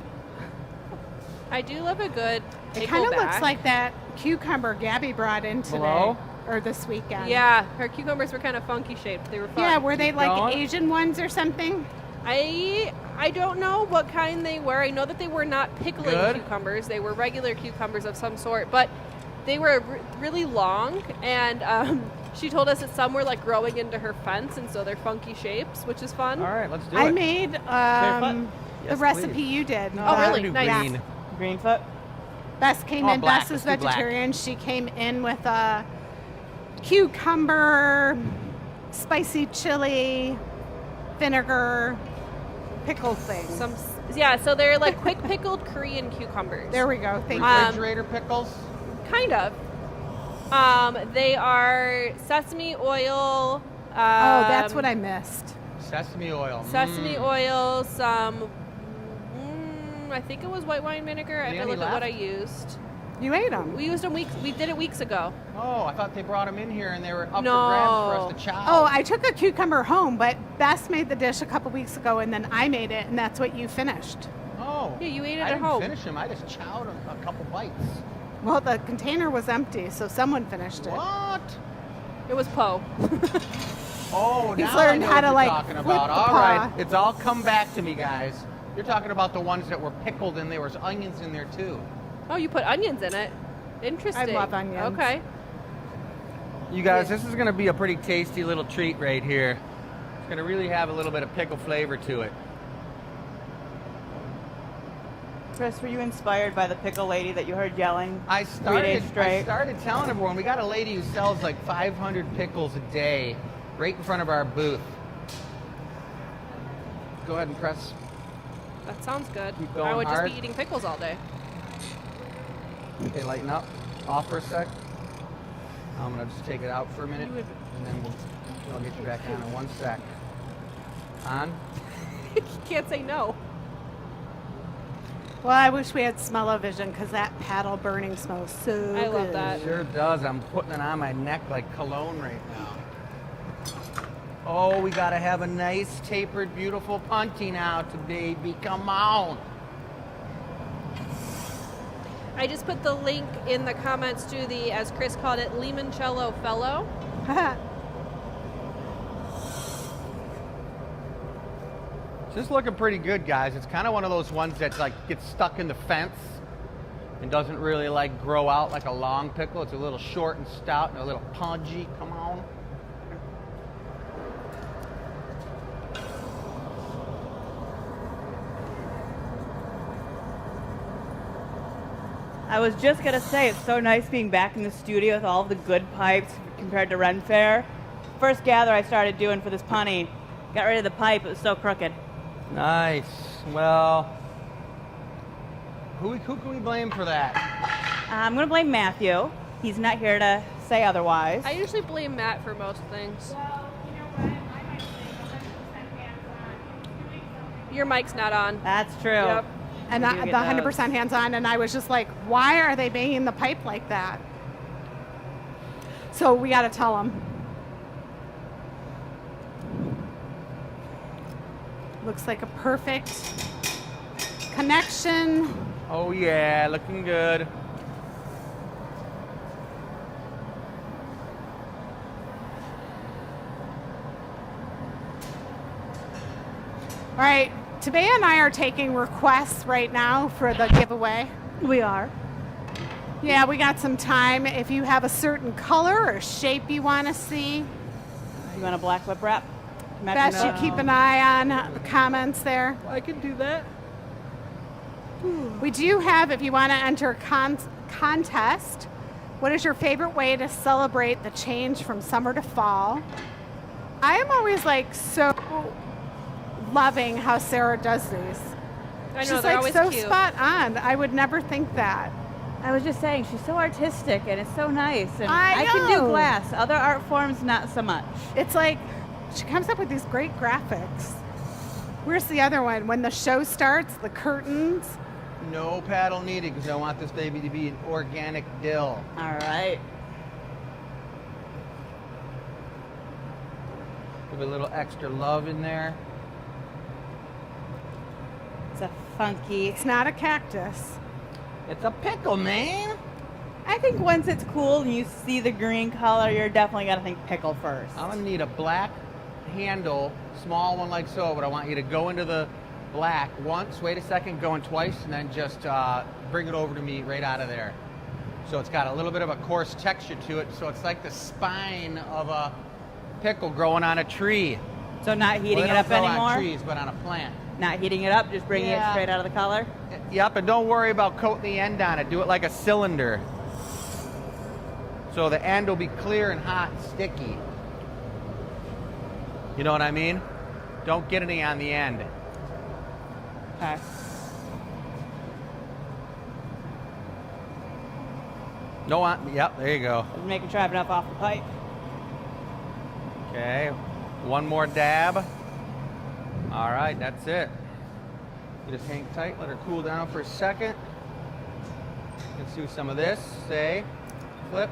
S2: I do love a good
S1: It kind of
S2: pickleback.
S1: looks like that cucumber Gabby brought in today.
S4: Hello?
S1: Or this weekend.
S2: Yeah, her cucumbers were kind of funky shaped. They were fun.
S1: Yeah, were they like
S4: going.
S1: Asian ones or something?
S2: I don't know what kind they were. I know that they were not pickling
S4: Good.
S2: cucumbers. They were regular cucumbers of some sort, but they were really long, and she told us that some were like growing into her fence, and so they're funky shapes, which is fun.
S4: All right, let's do
S1: I
S4: it.
S1: made
S3: fun?
S1: the
S4: Yes,
S1: recipe
S4: please.
S1: you did.
S2: Oh, really?
S4: Do
S2: Nice.
S4: green.
S3: Greenfoot.
S1: Bess came
S4: Oh,
S1: in.
S4: black.
S1: Bess is
S4: Let's do black.
S1: vegetarian. She came in with a cucumber, spicy chili, vinegar, pickle thing.
S2: So they're like quick pickled Korean cucumbers.
S1: There we go. Thank you.
S4: Refrigerator pickles.
S2: Kind of. They are sesame oil.
S1: Oh, that's what I missed.
S4: Sesame oil.
S2: Sesame oil, some. I think it was white wine vinegar. I have to
S4: Any
S2: look at what
S4: left?
S2: I used.
S1: You ate them.
S2: We used them weeks. We did it weeks ago.
S4: Oh, I thought they brought them in here and they were up
S2: No.
S4: for grabs for us to chow.
S1: Oh, I took a cucumber home, but Bess made the dish a couple weeks ago, and then I made it, and that's what you finished.
S4: Oh.
S2: Yeah, you ate it
S4: I
S2: at
S4: didn't
S2: home.
S4: finish them. I just chowed a couple bites.
S1: Well, the container was empty, so someone finished it.
S4: What?
S2: It was Po.
S4: Oh,
S1: He's
S4: now
S1: learned
S4: I know
S1: how
S4: what
S1: to,
S4: you're
S1: like,
S4: talking
S1: flip
S4: about.
S1: the
S4: All right,
S1: paw.
S4: it's all come back to me, guys. You're talking about the ones that were pickled and there was onions in there too.
S2: Oh, you put onions in it. Interesting.
S1: love onions.
S2: Okay.
S4: You guys, this is going to be a pretty tasty little treat right here. It's going to really have a little bit of pickle flavor to it.
S3: Chris, were you inspired by the pickle lady that you heard yelling
S4: I
S3: 3 days straight?
S4: started telling everyone we got a lady who sells like 500 pickles a day right in front of our booth. Go ahead and press.
S2: That sounds good.
S4: Keep going
S2: I would
S4: hard.
S2: just be eating pickles all day.
S4: Okay, lighten up. Off for a sec. I'm gonna just take it out for a minute,
S2: You would-
S4: and then I'll get you back on in 1 sec. On.
S2: You can't say no.
S1: Well, I wish we had smell-o-vision because that paddle burning smells so
S2: I love
S1: good.
S2: that.
S4: Sure does. I'm putting it on my neck like cologne right now. Oh, we gotta have a nice, tapered, beautiful punty now, to baby. Come on.
S2: I just put the link in the comments to the, as Chris called it, Lemoncello Fellow.
S4: Just looking pretty good, guys. It's kind of one of those ones that like gets stuck in the fence and doesn't really like grow out like a long pickle. It's a little short and stout and a little pungy. Come on.
S3: I was just gonna say, it's so nice being back in the studio with all of the good pipes compared to Ren Fair. First gather I started doing for this punny, got rid of the pipe, it was so crooked.
S4: Nice. Well, who can we blame for that?
S3: I'm gonna blame Matthew. He's not here to say otherwise.
S2: I usually blame Matt for most things.
S1: Well, you know what? I might say 100% hands-on.
S2: Your mic's not on.
S3: That's true.
S2: Yep.
S1: And
S3: We do
S1: the
S3: get
S1: 100% hands-on, and I was just like, why are they banging the pipe like that? So we got to tell them. Looks like a perfect connection.
S4: Oh yeah, looking good.
S1: All right, Tabea and I are taking requests right now for the giveaway.
S3: We are.
S1: Yeah, we got some time. If you have a certain color or shape you want to see,
S3: You want a black whip wrap?
S1: best you keep an eye on the comments there.
S2: I can do that.
S1: We do have, if you want to enter contest, what is your favorite way to celebrate the change from summer to fall? I am always like so loving how Sarah does these.
S2: I know,
S1: She's
S2: they're
S1: like
S2: always
S1: so
S2: cute.
S1: spot on. I would never think that.
S3: I was just saying, she's so artistic and it's so nice. And
S1: I
S3: can do
S1: know.
S3: glass. Other art forms, not so much.
S1: It's like she comes up with these great graphics. Where's the other one? When the show starts, the curtains.
S4: No paddle needed because I want this baby to be an organic dill.
S3: All right.
S4: Give a little extra love in there.
S3: It's a funky.
S1: It's not a cactus.
S4: It's a pickle, man.
S3: I think once it's cool and you see the green color, you're definitely got to think pickle first.
S4: I'm gonna need a black handle, small one like so, but I want you to go into the black once, wait a second, go in twice, and then just bring it over to me right out of there. So it's got a little bit of a coarse texture to it, so it's like the spine of a pickle growing on a tree.
S3: So not heating
S4: Well,
S3: it
S4: they
S3: up
S4: don't grow
S3: anymore?
S4: on trees, but on a plant.
S3: Not heating it up, just bringing it
S1: Yeah.
S3: straight out of the color?
S4: Yep, and don't worry about coating the end on it. Do it like a cylinder. So the end will be clear and hot and sticky. You know what I mean? Don't get any on the end.
S3: Okay.
S4: No on, yep, there you go.
S3: Just making sure I have enough off the pipe.
S4: Okay, one more dab. All right, that's it. You just hang tight, let her cool down for a second. Let's do some of this. Say, flip.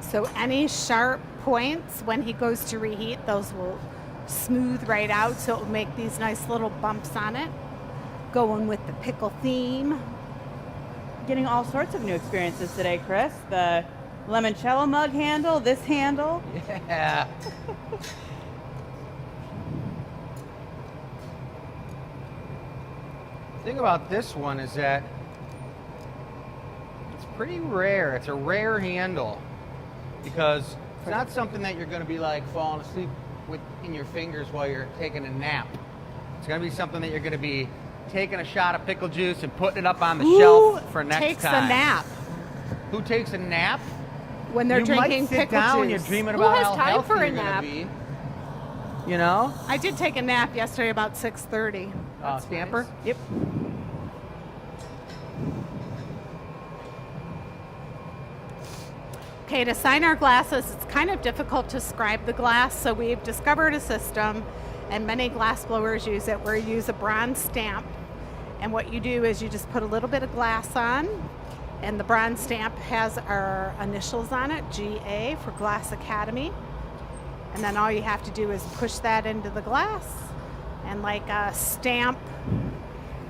S1: So any sharp points, when he goes to reheat, those will smooth right out, so it will make these nice little bumps on it. Going with the pickle theme.
S3: Getting all sorts of new experiences today, Chris. The Lemoncello mug handle, this handle.
S4: Yeah. The thing about this one is that it's pretty rare. It's a rare handle because it's not something that you're going to be like falling asleep with in your fingers while you're taking a nap. It's going to be something that you're going to be taking a shot of pickle juice and putting it up on the
S1: Who
S4: shelf for next
S1: takes
S4: time.
S1: a nap
S4: Who takes a nap?
S1: when they're
S4: you
S1: drinking
S4: might sit
S1: pickle
S4: down
S1: juice?
S4: and you're dreaming
S2: Who
S4: about
S2: has
S4: how
S2: time
S4: healthy
S2: for a
S4: you're going to
S2: nap?
S4: be. You know?
S1: I did take a nap yesterday about 6:30.
S4: Stamper?
S3: Yep.
S1: Okay, to sign our glasses, it's kind of difficult to scribe the glass, so we've discovered a system, and many glass blowers use it, where you use a bronze stamp. And what you do is you just put a little bit of glass on, and the bronze stamp has our initials on it, GA for Glass Academy. And then all you have to do is push that into the glass, and like a stamp,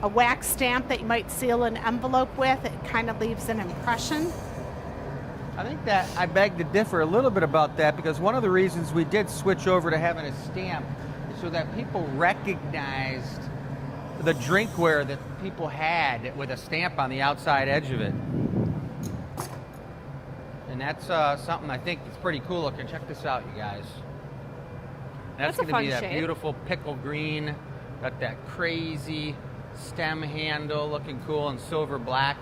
S1: a wax stamp that you might seal an envelope with, it kind of leaves an impression.
S4: I think that I beg to differ a little bit about that because one of the reasons we did switch over to having a stamp is so that people recognized the drinkware that people had with a stamp on the outside edge of it. And that's something I think that's pretty cool looking. Check this out, you guys. That's
S2: That's a
S4: going to
S2: fun
S4: be that
S2: shape.
S4: beautiful pickle green. Got that crazy stem handle looking cool in silver black.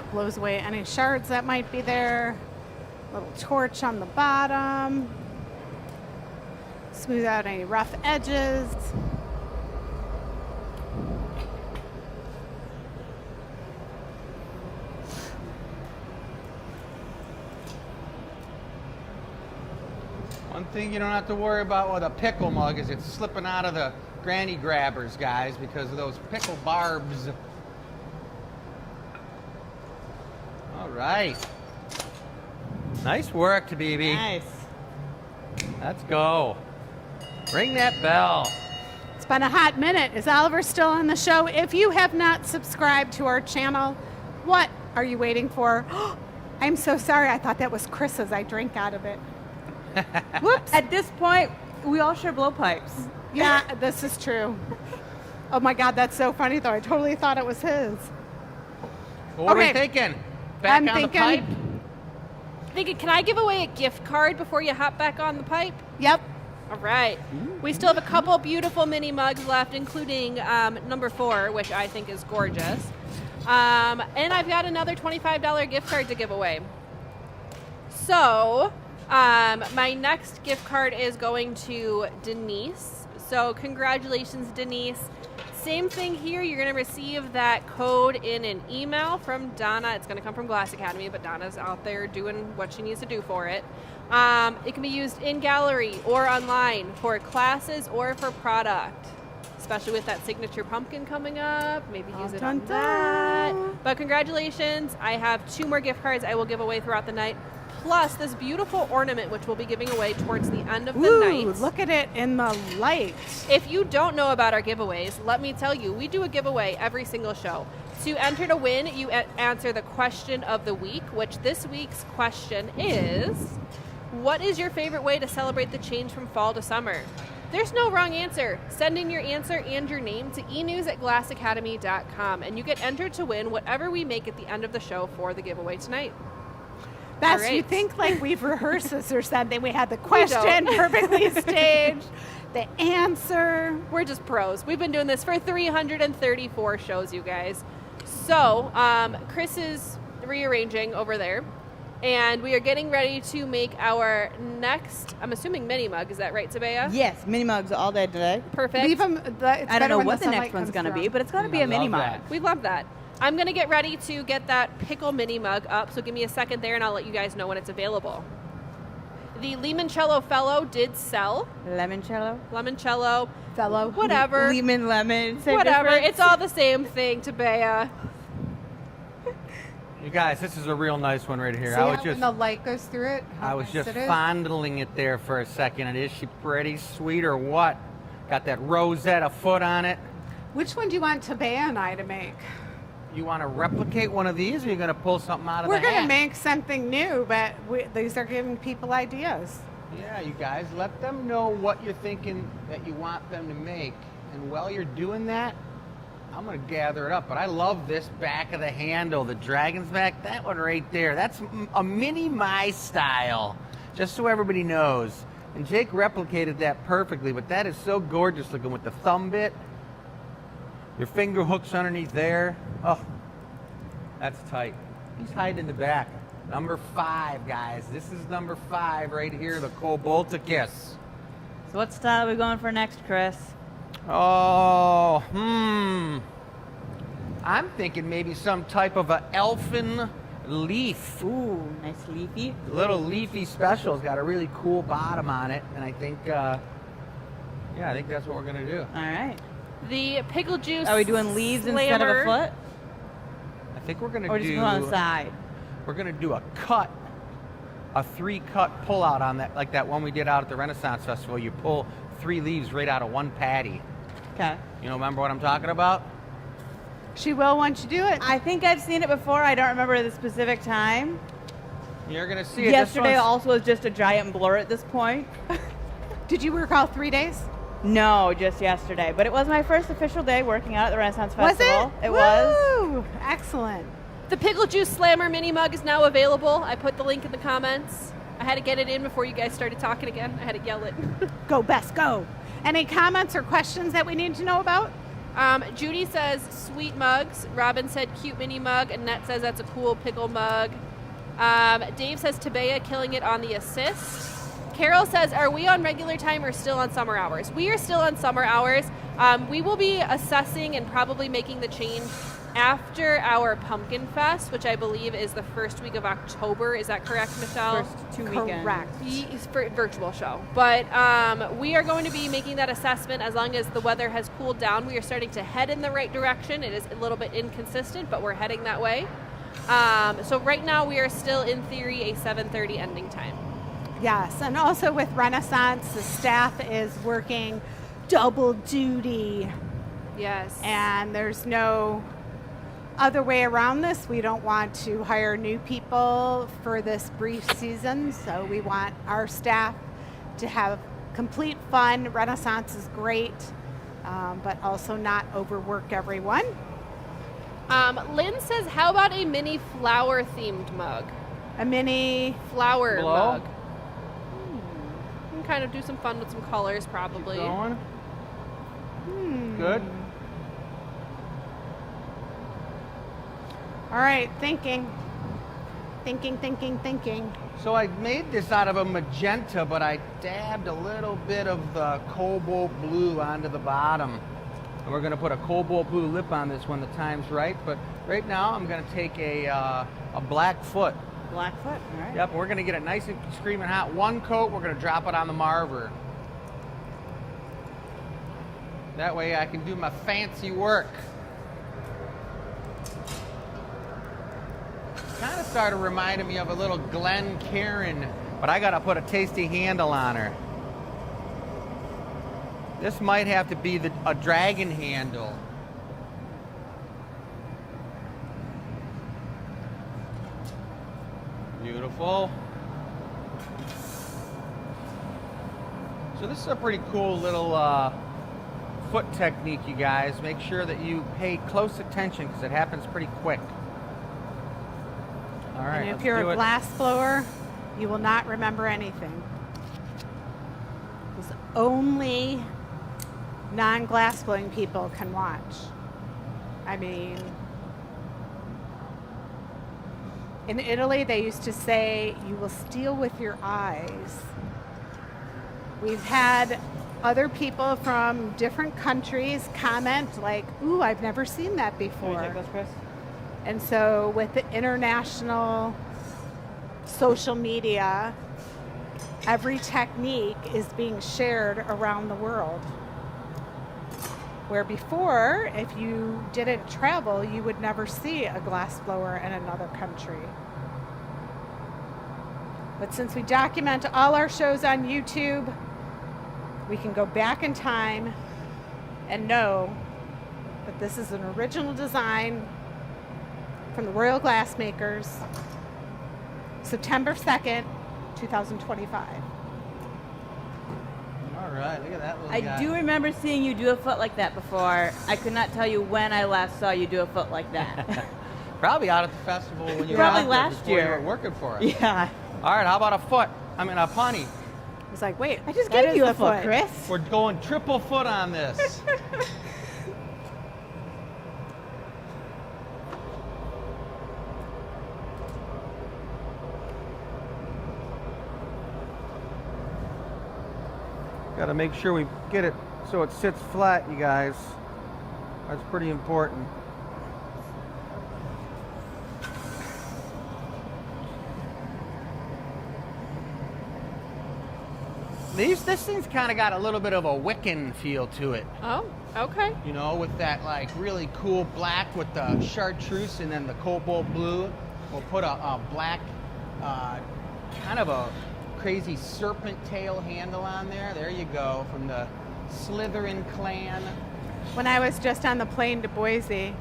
S1: that blows away any shards that might be there. Little torch on the bottom. Smooth out any rough edges.
S4: One thing you don't have to worry about with a pickle mug is it's slipping out of the granny grabbers, guys, because of those pickle barbs. All right. Nice work, Tabibi.
S3: Nice.
S4: Let's go. Ring that bell.
S1: It's been a hot minute. Is Oliver still on the show? If you have not subscribed to our channel, what are you waiting for? I'm so sorry. I thought that was Chris's. I drank out of it. Whoops.
S3: At this point, we all share blowpipes.
S1: Yeah, this is true. Oh my God, that's so funny though. I totally thought it was his.
S4: What are
S1: Okay.
S4: we thinking? Back
S1: I'm
S4: on
S1: thinking-
S4: the pipe?
S2: Thinking, can I give away a gift card before you hop back on the pipe?
S1: Yep.
S2: All right. We still have a couple beautiful mini mugs left, including number 4, which I think is gorgeous. And I've got another $25 gift card to give away. So, my next gift card is going to Denise. So, congratulations, Denise. Same thing here. You're going to receive that code in an email from Donna. It's going to come from Glass Academy, but Donna's out there doing what she needs to do for it. It can be used in gallery or online for classes or for product, especially with that signature pumpkin coming up. Maybe use it on
S1: Dun, dun,
S2: that.
S1: dun.
S2: But congratulations. I have 2 more gift cards I will give away throughout the night, plus this beautiful ornament, which we'll be giving away towards the end of the
S1: Ooh,
S2: night.
S1: look at it in the light.
S2: If you don't know about our giveaways, let me tell you, we do a giveaway every single show. To enter to win, you answer the question of the week, which this week's question is, what is your favorite way to celebrate the change from fall to summer? There's no wrong answer. Send in your answer and your name to enews@glassacademy.com, and you get entered to win whatever we make at the end of the show for the giveaway tonight.
S1: Bess,
S2: All
S1: you
S2: right.
S1: think like we've rehearsed this or something. We had the
S2: don't.
S1: question perfectly staged, the answer.
S2: We're just pros. We've been doing this for 334 shows, you guys. So, Chris is rearranging over there, and we are getting ready to make our next, I'm assuming, mini mug. Is that right, Sabea?
S3: Yes, mini mugs all day today.
S2: Perfect.
S1: Leave them.
S3: I don't know what the next one's going to be, but it's going to be
S4: I
S3: a mini
S4: love
S3: mug.
S4: that.
S2: We love that. I'm going to get ready to get that pickle mini mug up, so give me a second there, and I'll let you guys know when it's available. The Lemoncello Fellow did sell.
S3: Lemoncello.
S2: Lemoncello,
S1: Fellow.
S2: whatever.
S3: Lemon. Same
S2: Whatever.
S3: difference.
S2: It's all the same thing, Tabea.
S4: You guys, this is a real nice one right here.
S5: See
S4: I was
S5: how
S4: just
S5: when the light goes through it? how
S4: I was
S5: nice
S4: just
S5: it is?
S4: fondling it there for a second. And is she pretty sweet or what? Got that Rosetta foot on it.
S1: Which one do you want Tabea and I to make?
S4: You want to replicate one of these, or you going to pull something out of
S1: We're
S4: the
S1: going to
S4: hat?
S1: make something new, but these are giving people ideas.
S4: Yeah, you guys, let them know what you're thinking that you want them to make. And while you're doing that, I'm going to gather it up. But I love this back of the handle, the dragon's back, that one right there. That's a mini my style, just so everybody knows. And Jake replicated that perfectly, but that is so gorgeous looking with the thumb bit. Your finger hooks underneath there. Oh, that's tight. He's hiding in the back. Number 5, guys. This is number 5 right here, the Cobalticus.
S3: So what style are we going for next, Chris?
S4: Oh, I'm thinking maybe some type of a elfin leaf.
S3: Ooh, nice leafy.
S4: Little leafy special's got a really cool bottom on it, and I think, I think that's what we're gonna do.
S3: All right.
S2: The pickle juice.
S3: Are we doing leaves instead of a
S2: slammer.
S3: foot?
S4: I think we're gonna
S3: Or just
S4: do.
S3: put on the side?
S4: We're gonna do a 3-cut pull-out on that, like that one we did out at the Renaissance Festival. You pull 3 leaves right out of one patty.
S3: Okay.
S4: You know, remember what I'm talking about?
S1: She will once you do it.
S3: I think I've seen it before. I don't remember the specific time.
S4: You're gonna see it.
S3: Yesterday
S4: This one's-
S3: also was just a giant blur at this point.
S1: Did you work all 3 days?
S3: No, just yesterday. But it was my first official day working out at the Renaissance
S1: Was
S3: Festival.
S1: it?
S3: It was.
S1: Woo! Excellent.
S2: The pickle juice slammer mini mug is now available. I put the link in the comments. I had to get it in before you guys started talking again. I had to yell it.
S1: Go, Bess, go. Any comments or questions that we need to know about?
S2: Judy says sweet mugs. Robin said cute mini mug. Annette says that's a cool pickle mug. Dave says Tabea killing it on the assist. Carol says, are we on regular time or still on summer hours? We are still on summer hours. We will be assessing and probably making the change after our Pumpkin Fest, which I believe is the first week of October. Is that correct, Michelle?
S3: First 2 weekends.
S1: Correct.
S2: It's for virtual show. But we are going to be making that assessment as long as the weather has cooled down. We are starting to head in the right direction. It is a little bit inconsistent, but we're heading that way. So right now we are still, in theory, a 7:30 ending time.
S1: Yes, and also with Renaissance, the staff is working double duty,
S2: Yes.
S1: and there's no other way around this. We don't want to hire new people for this brief season, so we want our staff to have complete fun. Renaissance is great, but also not overwork everyone.
S2: Lynn says, how about a mini flower-themed mug?
S1: A mini
S2: Flower
S4: Blow?
S2: mug. We can kind of do some fun with some colors, probably.
S4: Going. Good.
S1: All right, thinking.
S4: So I made this out of a magenta, but I dabbed a little bit of the cobalt blue onto the bottom. And we're gonna put a cobalt blue lip on this when the time's right. But right now I'm gonna take a Blackfoot.
S3: Blackfoot, all right.
S4: Yep, we're gonna get it nice and screaming hot. One coat, we're gonna drop it on the marver. That way I can do my fancy work. Kind of started reminding me of a little Glen Karen, but I gotta put a tasty handle on her. This might have to be a dragon handle. Beautiful. So this is a pretty cool little foot technique, you guys. Make sure that you pay close attention because it happens pretty quick. All right,
S1: And if
S4: let's
S1: you're
S4: do
S1: a
S4: it.
S1: glass blower, you will not remember anything. Because only non-glass blowing people can watch. I mean, in Italy, they used to say, you will steal with your eyes. We've had other people from different countries comment like, ooh, I've never seen that
S3: Can we
S1: before.
S3: take those, Chris?
S1: And so with the international social media, every technique is being shared around the world. Where before, if you didn't travel, you would never see a glass blower in another country. But since we document all our shows on YouTube, we can go back in time and know that this is an original design from the Royal Glassmakers, September 2nd, 2025.
S4: All right, look at that little
S3: I
S4: guy.
S3: do remember seeing you do a foot like that before. I could not tell you when I last saw you do a foot like that.
S4: Probably out at the festival when you were
S3: Probably
S4: out there
S3: last
S4: before
S3: year.
S4: you were working for us.
S3: Yeah.
S4: All right, how about a foot? I mean, a punny.
S1: I was like, wait,
S3: I just
S1: that
S3: gave
S1: is
S3: you
S1: the
S3: a foot, Chris.
S4: We're going triple foot on this. Got to make sure we get it so it sits flat, you guys. That's pretty important. This thing's kind of got a little bit of a Wiccan feel to it.
S2: Oh, okay.
S4: You know, with that like really cool black with the chartreuse and then the cobalt blue. We'll put a black, kind of a crazy serpent tail handle on there. There you go, from the Slytherin clan.
S1: When I was just on the plane to Boise,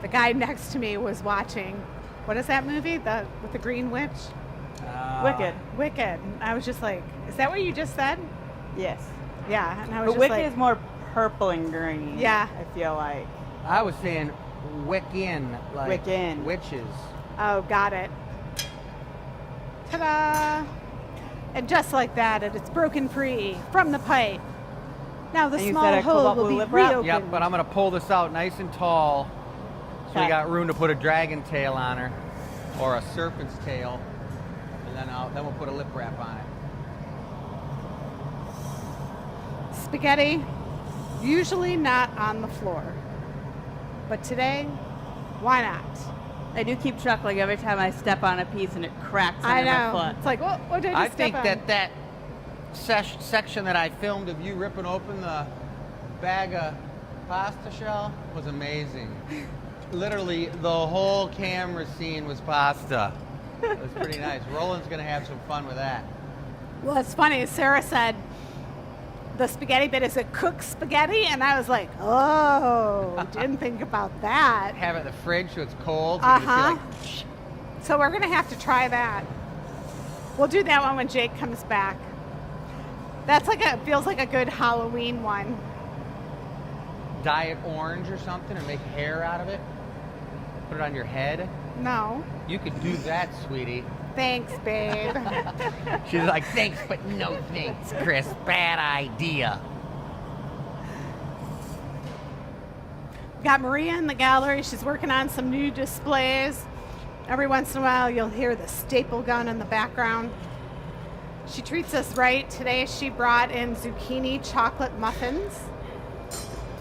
S1: the guy next to me was watching, what is that movie? With the green witch?
S3: Wicked.
S1: Wicked. I was just like, is that what you just said?
S3: Yes.
S1: Yeah. And I was
S3: But
S1: just
S3: Wicked
S1: like,
S3: is more purple and green.
S1: Yeah.
S3: I feel like.
S4: I was saying Wiccan, like
S3: Wiccan.
S4: witches.
S1: oh, got it. Ta-da! And just like that, it's broken free from the pipe. Now the
S3: And you
S1: small
S3: said a
S1: hole
S3: cobalt
S1: will
S3: blue
S1: be
S3: lip wrap?
S1: reopened.
S4: Yep, but I'm gonna pull this out nice and tall, so we
S3: Okay.
S4: got room to put a dragon tail on her, or a serpent's tail, and then we'll put a lip wrap on it.
S1: Spaghetti, usually not on the floor. But today, why not?
S3: I do keep chuckling every time I step on a piece and it cracks
S1: I
S3: under
S1: know.
S3: my foot.
S1: It's like, what did I
S4: I
S1: just
S4: think
S1: step on?
S4: that section that I filmed of you ripping open the bag of pasta shell was amazing. Literally, the whole camera scene was pasta. It was pretty nice. Roland's gonna have some fun with that.
S1: Well, it's funny. Sarah said the spaghetti bit is a cooked spaghetti, and I was like, oh, didn't think about that.
S4: Have it in the fridge so it's cold. So you
S1: Uh-huh.
S4: can just
S1: So we're gonna have to try that. We'll do that one when Jake comes back. That's feels like a good Halloween one.
S4: be like, dye it orange or something and make hair out of it. Put it on your head.
S1: No,
S4: You could do that, sweetie.
S1: thanks, babe.
S4: She's like, thanks, but no thanks, Chris. Bad idea.
S1: Got Maria in the gallery. She's working on some new displays. Every once in a while, you'll hear the staple gun in the background. She treats us right. Today, she brought in zucchini chocolate muffins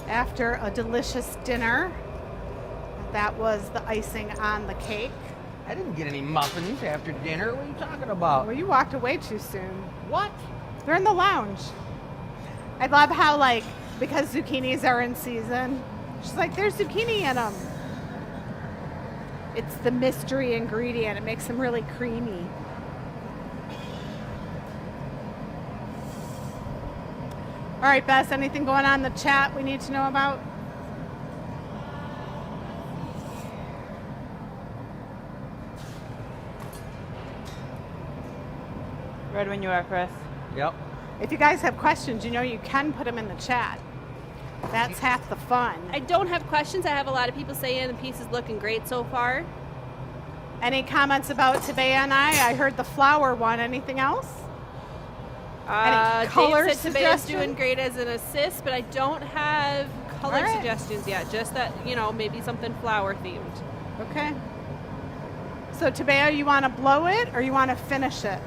S1: after a delicious dinner. That was the icing on the cake.
S4: I didn't get any muffins after dinner. What are you talking about?
S1: Well, you walked away too soon.
S4: What?
S1: They're in the lounge. I love how, because zucchinis are in season, she's like, there's zucchini in them. It's the mystery ingredient. It makes them really creamy. All right, Bess, anything going on in the chat we need to know about?
S3: Ready when you are, Chris.
S4: Yep.
S1: If you guys have questions, you can put them in the chat. That's half the fun.
S2: I don't have questions. I have a lot of people saying the piece is looking great so far.
S1: Any comments about Tabea and I? I heard the flower one. Anything else? Any color
S2: Dave said Tabea's
S1: suggestions?
S2: doing great as an assist, but I don't have color
S1: All right.
S2: suggestions yet. Just that, maybe something flower themed.
S1: Okay. So Tabea, you want to blow it or you want to finish it?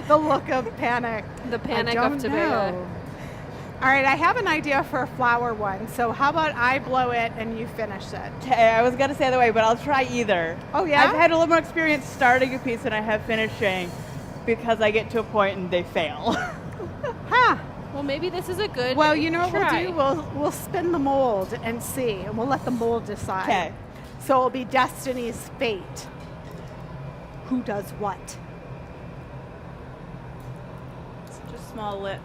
S1: The look of panic.
S2: The panic
S1: I
S2: of
S1: don't
S2: Tabea.
S1: know. All right, I have an idea for a flower one. So how about I blow it and you finish it?
S3: I was going to say the way, but I'll try either.
S1: Oh, yeah?
S3: I've had a little more experience starting a piece than I have finishing because I get to a point and they fail.
S1: Huh.
S2: Well, maybe this is a good
S1: Well, you know what
S2: try.
S1: we'll do? We'll spin the mold and see, and we'll let the mold decide.
S3: Okay.
S1: So it'll be Destiny's fate. Who does what?
S3: Just small lip.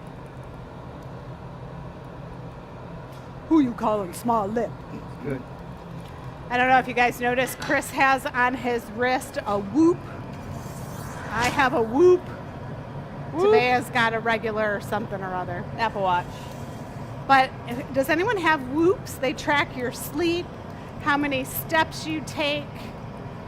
S1: Who you calling small lip?
S4: Good.
S1: I don't know if you guys noticed, Chris has on his wrist a whoop. I have a whoop. Tabea's got a regular something or other.
S3: Apple Watch.
S1: But does anyone have whoops? They track your sleep, how many steps you take,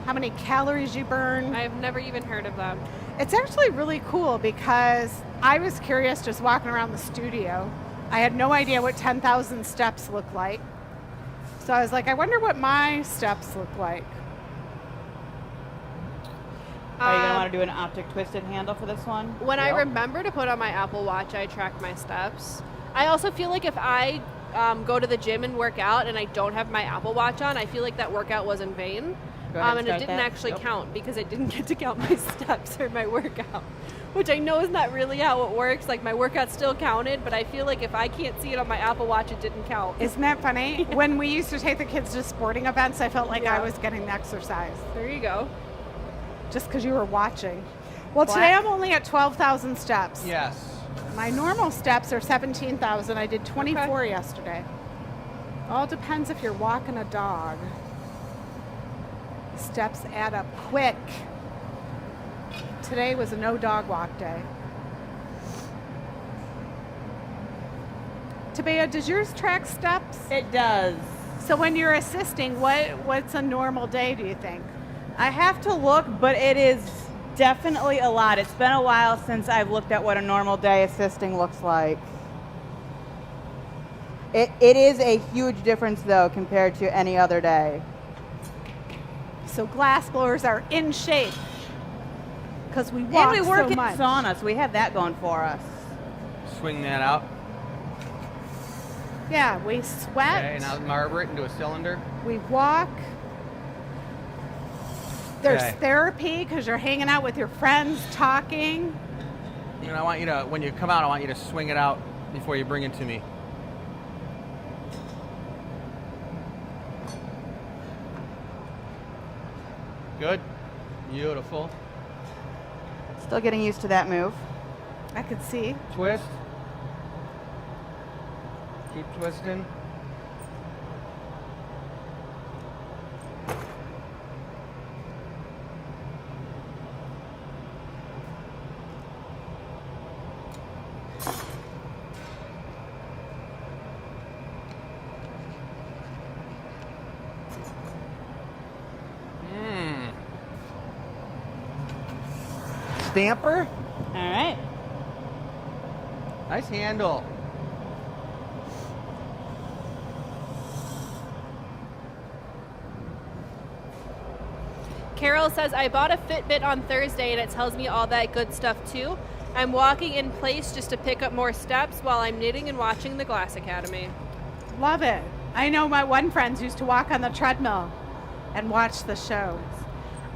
S1: how many calories you burn.
S2: I've never even heard of them.
S1: It's actually really cool because I was curious just walking around the studio. I had no idea what 10,000 steps look like. So I was like, I wonder what my steps look like.
S3: Are you going to want to do an optic twisted handle for this one?
S2: When I
S4: Yep.
S2: remember to put on my Apple Watch, I track my steps. I also feel like if I go to the gym and work out and I don't have my Apple Watch on, I feel like that workout was in vain.
S3: Go ahead
S2: And it
S3: start
S2: didn't
S3: that.
S2: actually
S3: Yep.
S2: count because I didn't get to count my steps or my workout, which I know is not really how it works. Like, my workout still counted, but I feel like if I can't see it on my Apple Watch, it didn't count.
S1: Isn't that funny? When we used to take the kids to sporting events, I felt like I
S2: Yeah.
S1: was getting exercise
S2: There you go.
S1: just because you were watching. Well,
S3: Black.
S1: today I'm only at 12,000 steps.
S4: Yes.
S1: My normal steps are 17,000. I did 24 yesterday. All depends if you're walking a dog. Steps add up quick. Today was a no dog walk day. Tabea, does yours track steps?
S3: It does.
S1: So when you're assisting, what's a normal day, do you think?
S3: I have to look, but it is Definitely a lot. It's been a while since I've looked at what a normal day assisting looks like. It is a huge difference, though, compared to any other day.
S1: So glass blowers are in shape because we walk
S3: And we work
S1: so
S3: in
S1: much.
S3: sauna, so we have that going for us.
S4: Swing that out.
S1: Yeah, we sweat.
S4: Okay, now marble it into a cylinder.
S1: We walk. There's
S4: Okay.
S1: therapy because you're hanging out with your friends, talking.
S4: And I want you to, when you come out, I want you to swing it out before you bring it to me. Good. Beautiful.
S3: Still getting used to that move.
S1: I could see.
S4: Twist. Keep twisting. Stamper.
S3: All right.
S4: Nice handle.
S2: Carol says, I bought a Fitbit on Thursday and it tells me all that good stuff too. I'm walking in place just to pick up more steps while I'm knitting and watching the Glass Academy.
S1: Love it. I know my one friends used to walk on the treadmill and watch the show.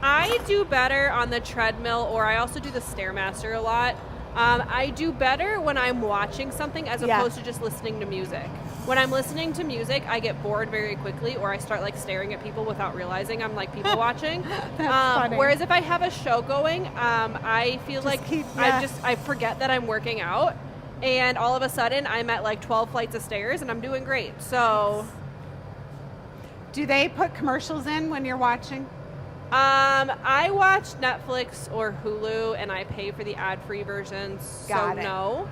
S2: I do better on the treadmill, or I also do the Stairmaster a lot. I do better when I'm watching something as
S1: Yeah.
S2: opposed to just listening to music. When I'm listening to music, I get bored very quickly, or I start like staring at people without realizing I'm like people watching.
S1: funny.
S2: Whereas if I have a show going, I feel like I forget that I'm working out, and all of a sudden I'm at like 12 flights of stairs and I'm doing great. So,
S1: Do they put commercials in when you're watching?
S2: I watch Netflix or Hulu, and I pay for the ad-free versions.
S1: Got it.
S2: No.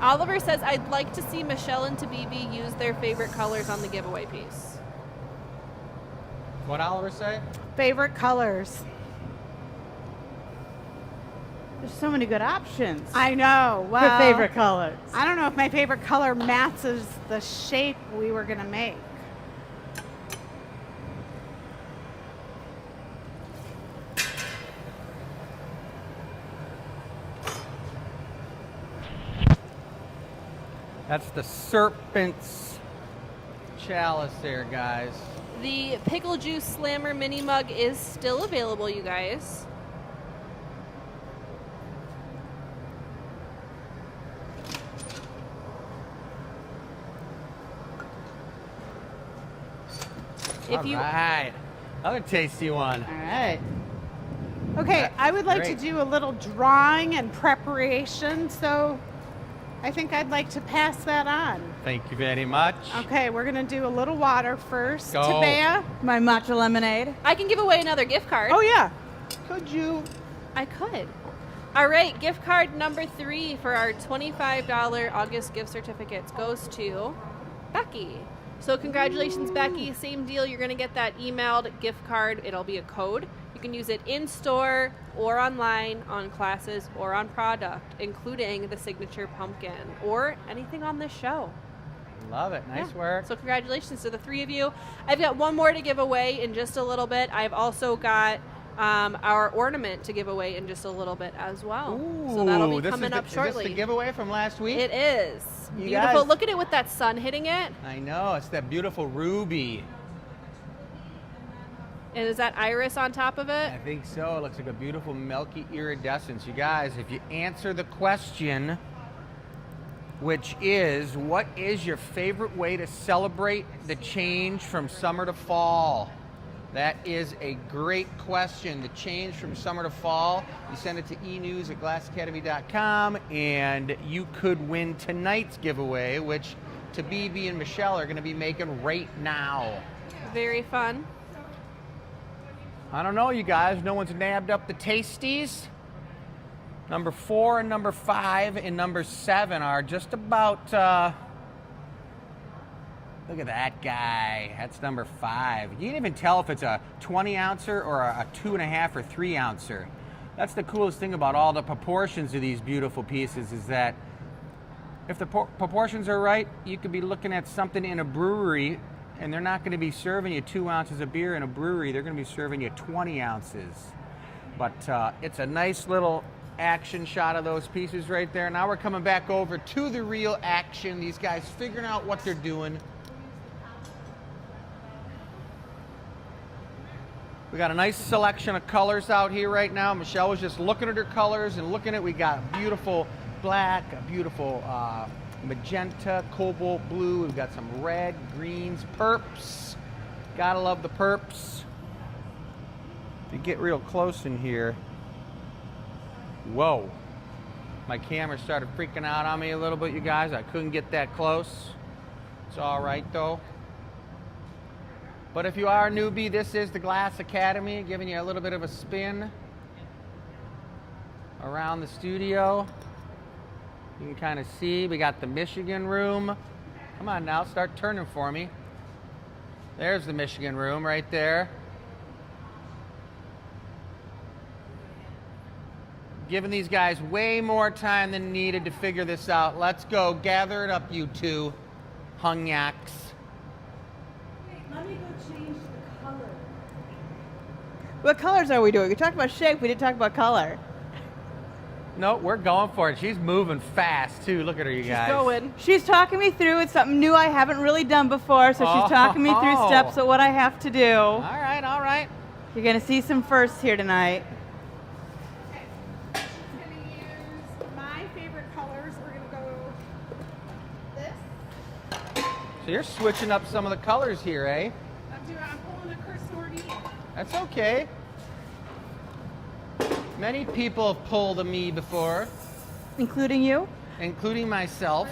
S2: Oliver says, I'd like to see Michelle and Tabibi use their favorite colors on the giveaway piece.
S4: What Oliver say?
S1: Favorite colors.
S3: There's so many good options
S1: I know.
S3: for
S1: Well,
S3: favorite colors.
S1: I don't know if my favorite color matches the shape we were going to make.
S4: That's the Serpent's Chalice there, guys.
S2: The Pickle Juice Slammer mini mug is still available, you guys.
S4: All right. Another tasty one.
S3: All right.
S1: Okay,
S4: That's
S1: I would like
S4: great.
S1: to do a little drawing and preparation, so I think I'd like to pass that on.
S4: Thank you very much.
S1: Okay, we're going to do a little water first.
S4: Go.
S1: Tabea?
S3: My matcha lemonade.
S2: I can give away another gift card.
S1: Oh, yeah.
S4: Could you?
S2: I could. All right, gift card number 3 for our $25 August gift certificates goes to Becky. So congratulations, Becky. Same deal. You're going to get that emailed gift card. It'll be a code. You can use it in store or online on classes or on product, including the signature pumpkin or anything on this show.
S4: Love it. Nice
S2: Yeah.
S4: work.
S2: So congratulations to the 3 of you. I've got one more to give away in just a little bit. I've also got our ornament to give away in just a little bit as well. So that'll be
S4: this
S2: coming
S4: is
S2: up
S4: Is
S2: shortly.
S4: this the giveaway from last week?
S2: It is.
S4: You
S2: Beautiful.
S4: guys-
S2: Look at it with that sun hitting it.
S4: I know. It's that beautiful ruby.
S2: And is that iris on top of it?
S4: I think so. It looks like a beautiful milky iridescence. You guys, if you answer the question, which is, what is your favorite way to celebrate the change from summer to fall? That is a great question. The change from summer to fall. You send it to enews@glassacademy.com, and you could win tonight's giveaway, which Tabibi and Michelle are going to be making right now.
S2: Very fun.
S4: I don't know, you guys. No one's nabbed up the tasties. Number 4 and number 5 and number 7 are just about Look at that guy. That's number 5. You can't even tell if it's a 20 ouncer or a 2.5 or 3 ouncer. That's the coolest thing about all the proportions of these beautiful pieces is that if the proportions are right, you could be looking at something in a brewery and they're not going to be serving you 2 ounces of beer in a brewery. They're going to be serving you 20 ounces. But it's a nice little action shot of those pieces right there. Now we're coming back over to the real action. These guys figuring out what they're doing. We got a nice selection of colors out here right now. Michelle was just looking at her colors and looking at, we got beautiful black, a beautiful magenta, cobalt blue. We've got some red, greens, purps. Gotta love the purps. If you get real close in here, whoa. My camera started freaking out on me a little bit, you guys. I couldn't get that close. It's all right though. But if you are a newbie, this is the Glass Academy, giving you a little bit of a spin around the studio. You can kind of see, we got the Michigan room. Come on now, start turning for me. There's the Michigan room right there. Giving these guys way more time than needed to figure this out. Let's go, gather it up, you two hungyaks.
S1: Let me go change the color.
S3: What colors are we doing? We talked about shape. We didn't talk about color.
S4: No, we're going for it. She's moving fast too. Look at her, you guys.
S2: Going.
S3: She's talking me through. It's something new I haven't really done before, so she's talking me through steps of what I have to do.
S4: All right, all right.
S3: You're going to see some firsts here tonight.
S1: Okay. She's going to use my favorite colors. We're going to go this.
S4: So you're switching up some of the colors here, eh?
S1: I'm pulling a Chris Nordy.
S4: That's okay. Many people have pulled a me before,
S3: Including you?
S4: including myself.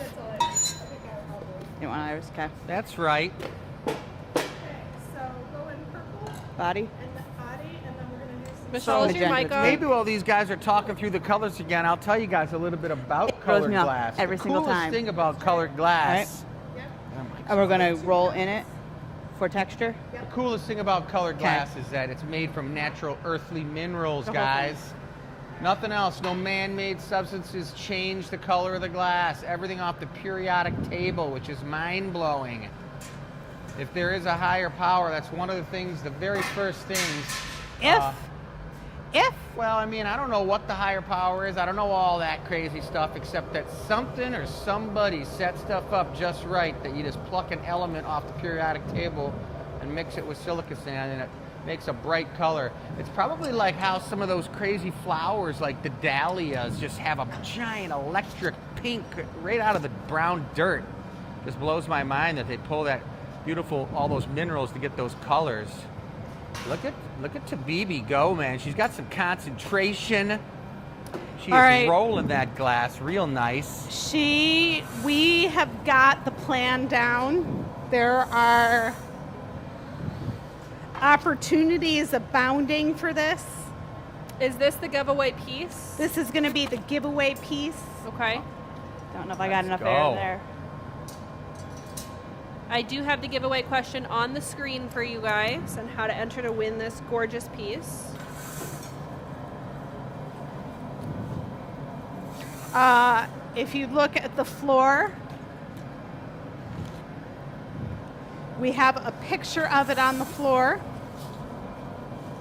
S3: You want Iris? Okay.
S4: That's right.
S1: Okay, so go in purple
S3: Body?
S1: and the body, and then we're going to do some.
S2: Michelle, is your
S3: magenta
S2: mic on?
S4: Maybe while these guys are talking through the colors again, I'll tell you guys a little bit about
S3: It throws
S4: colored
S3: me off
S4: glass.
S3: every
S4: the
S3: single
S4: coolest
S3: time.
S4: thing about colored glass.
S1: Yep.
S4: Oh my
S3: And we're going to roll in it for texture.
S4: The coolest thing about colored
S3: Okay.
S4: glass is that it's made from natural earthly minerals,
S3: The whole
S4: guys. Nothing else. No man-made substances change the color of the glass. Everything off the periodic table, which is mind-blowing. If there is a higher power, that's one of the things, the very first things.
S3: If
S4: Well, I mean, I don't know what the higher power is. I don't know all that crazy stuff, except that something or somebody set stuff up just right that you just pluck an element off the periodic table and mix it with silica sand and it makes a bright color. It's probably like how some of those crazy flowers like the dahlias just have a giant electric pink right out of the brown dirt. Just blows my mind that they pull that beautiful, all those minerals to get those colors. Look at Tabibi go, man. She's got some concentration. She
S1: All
S4: is
S1: right.
S4: rolling that glass real nice.
S1: We have got the plan down. There are opportunities abounding for this.
S2: Is this the giveaway piece?
S1: This is going to be the giveaway piece.
S2: Okay.
S3: don't know if I got
S4: Let's
S3: enough air
S4: go.
S3: there.
S2: I do have the giveaway question on the screen for you guys and how to enter to win this gorgeous piece.
S1: If you look at the floor, we have a picture of it on the floor.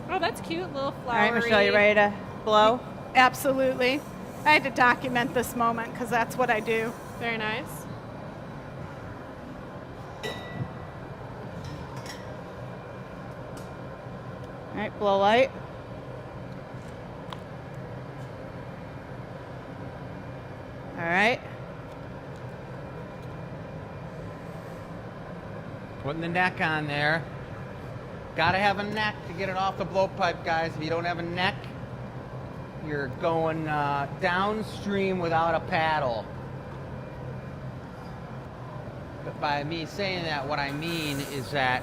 S2: Oh, that's cute, little
S3: All
S2: flowery.
S3: right, Michelle, you ready to blow?
S1: Absolutely. I had to document this moment because that's what I do.
S2: Very nice.
S3: All right, blow light. All right.
S4: Putting the neck on there. Gotta have a neck to get it off the blowpipe, guys. If you don't have a neck, you're going downstream without a paddle. But by me saying that, what I mean is that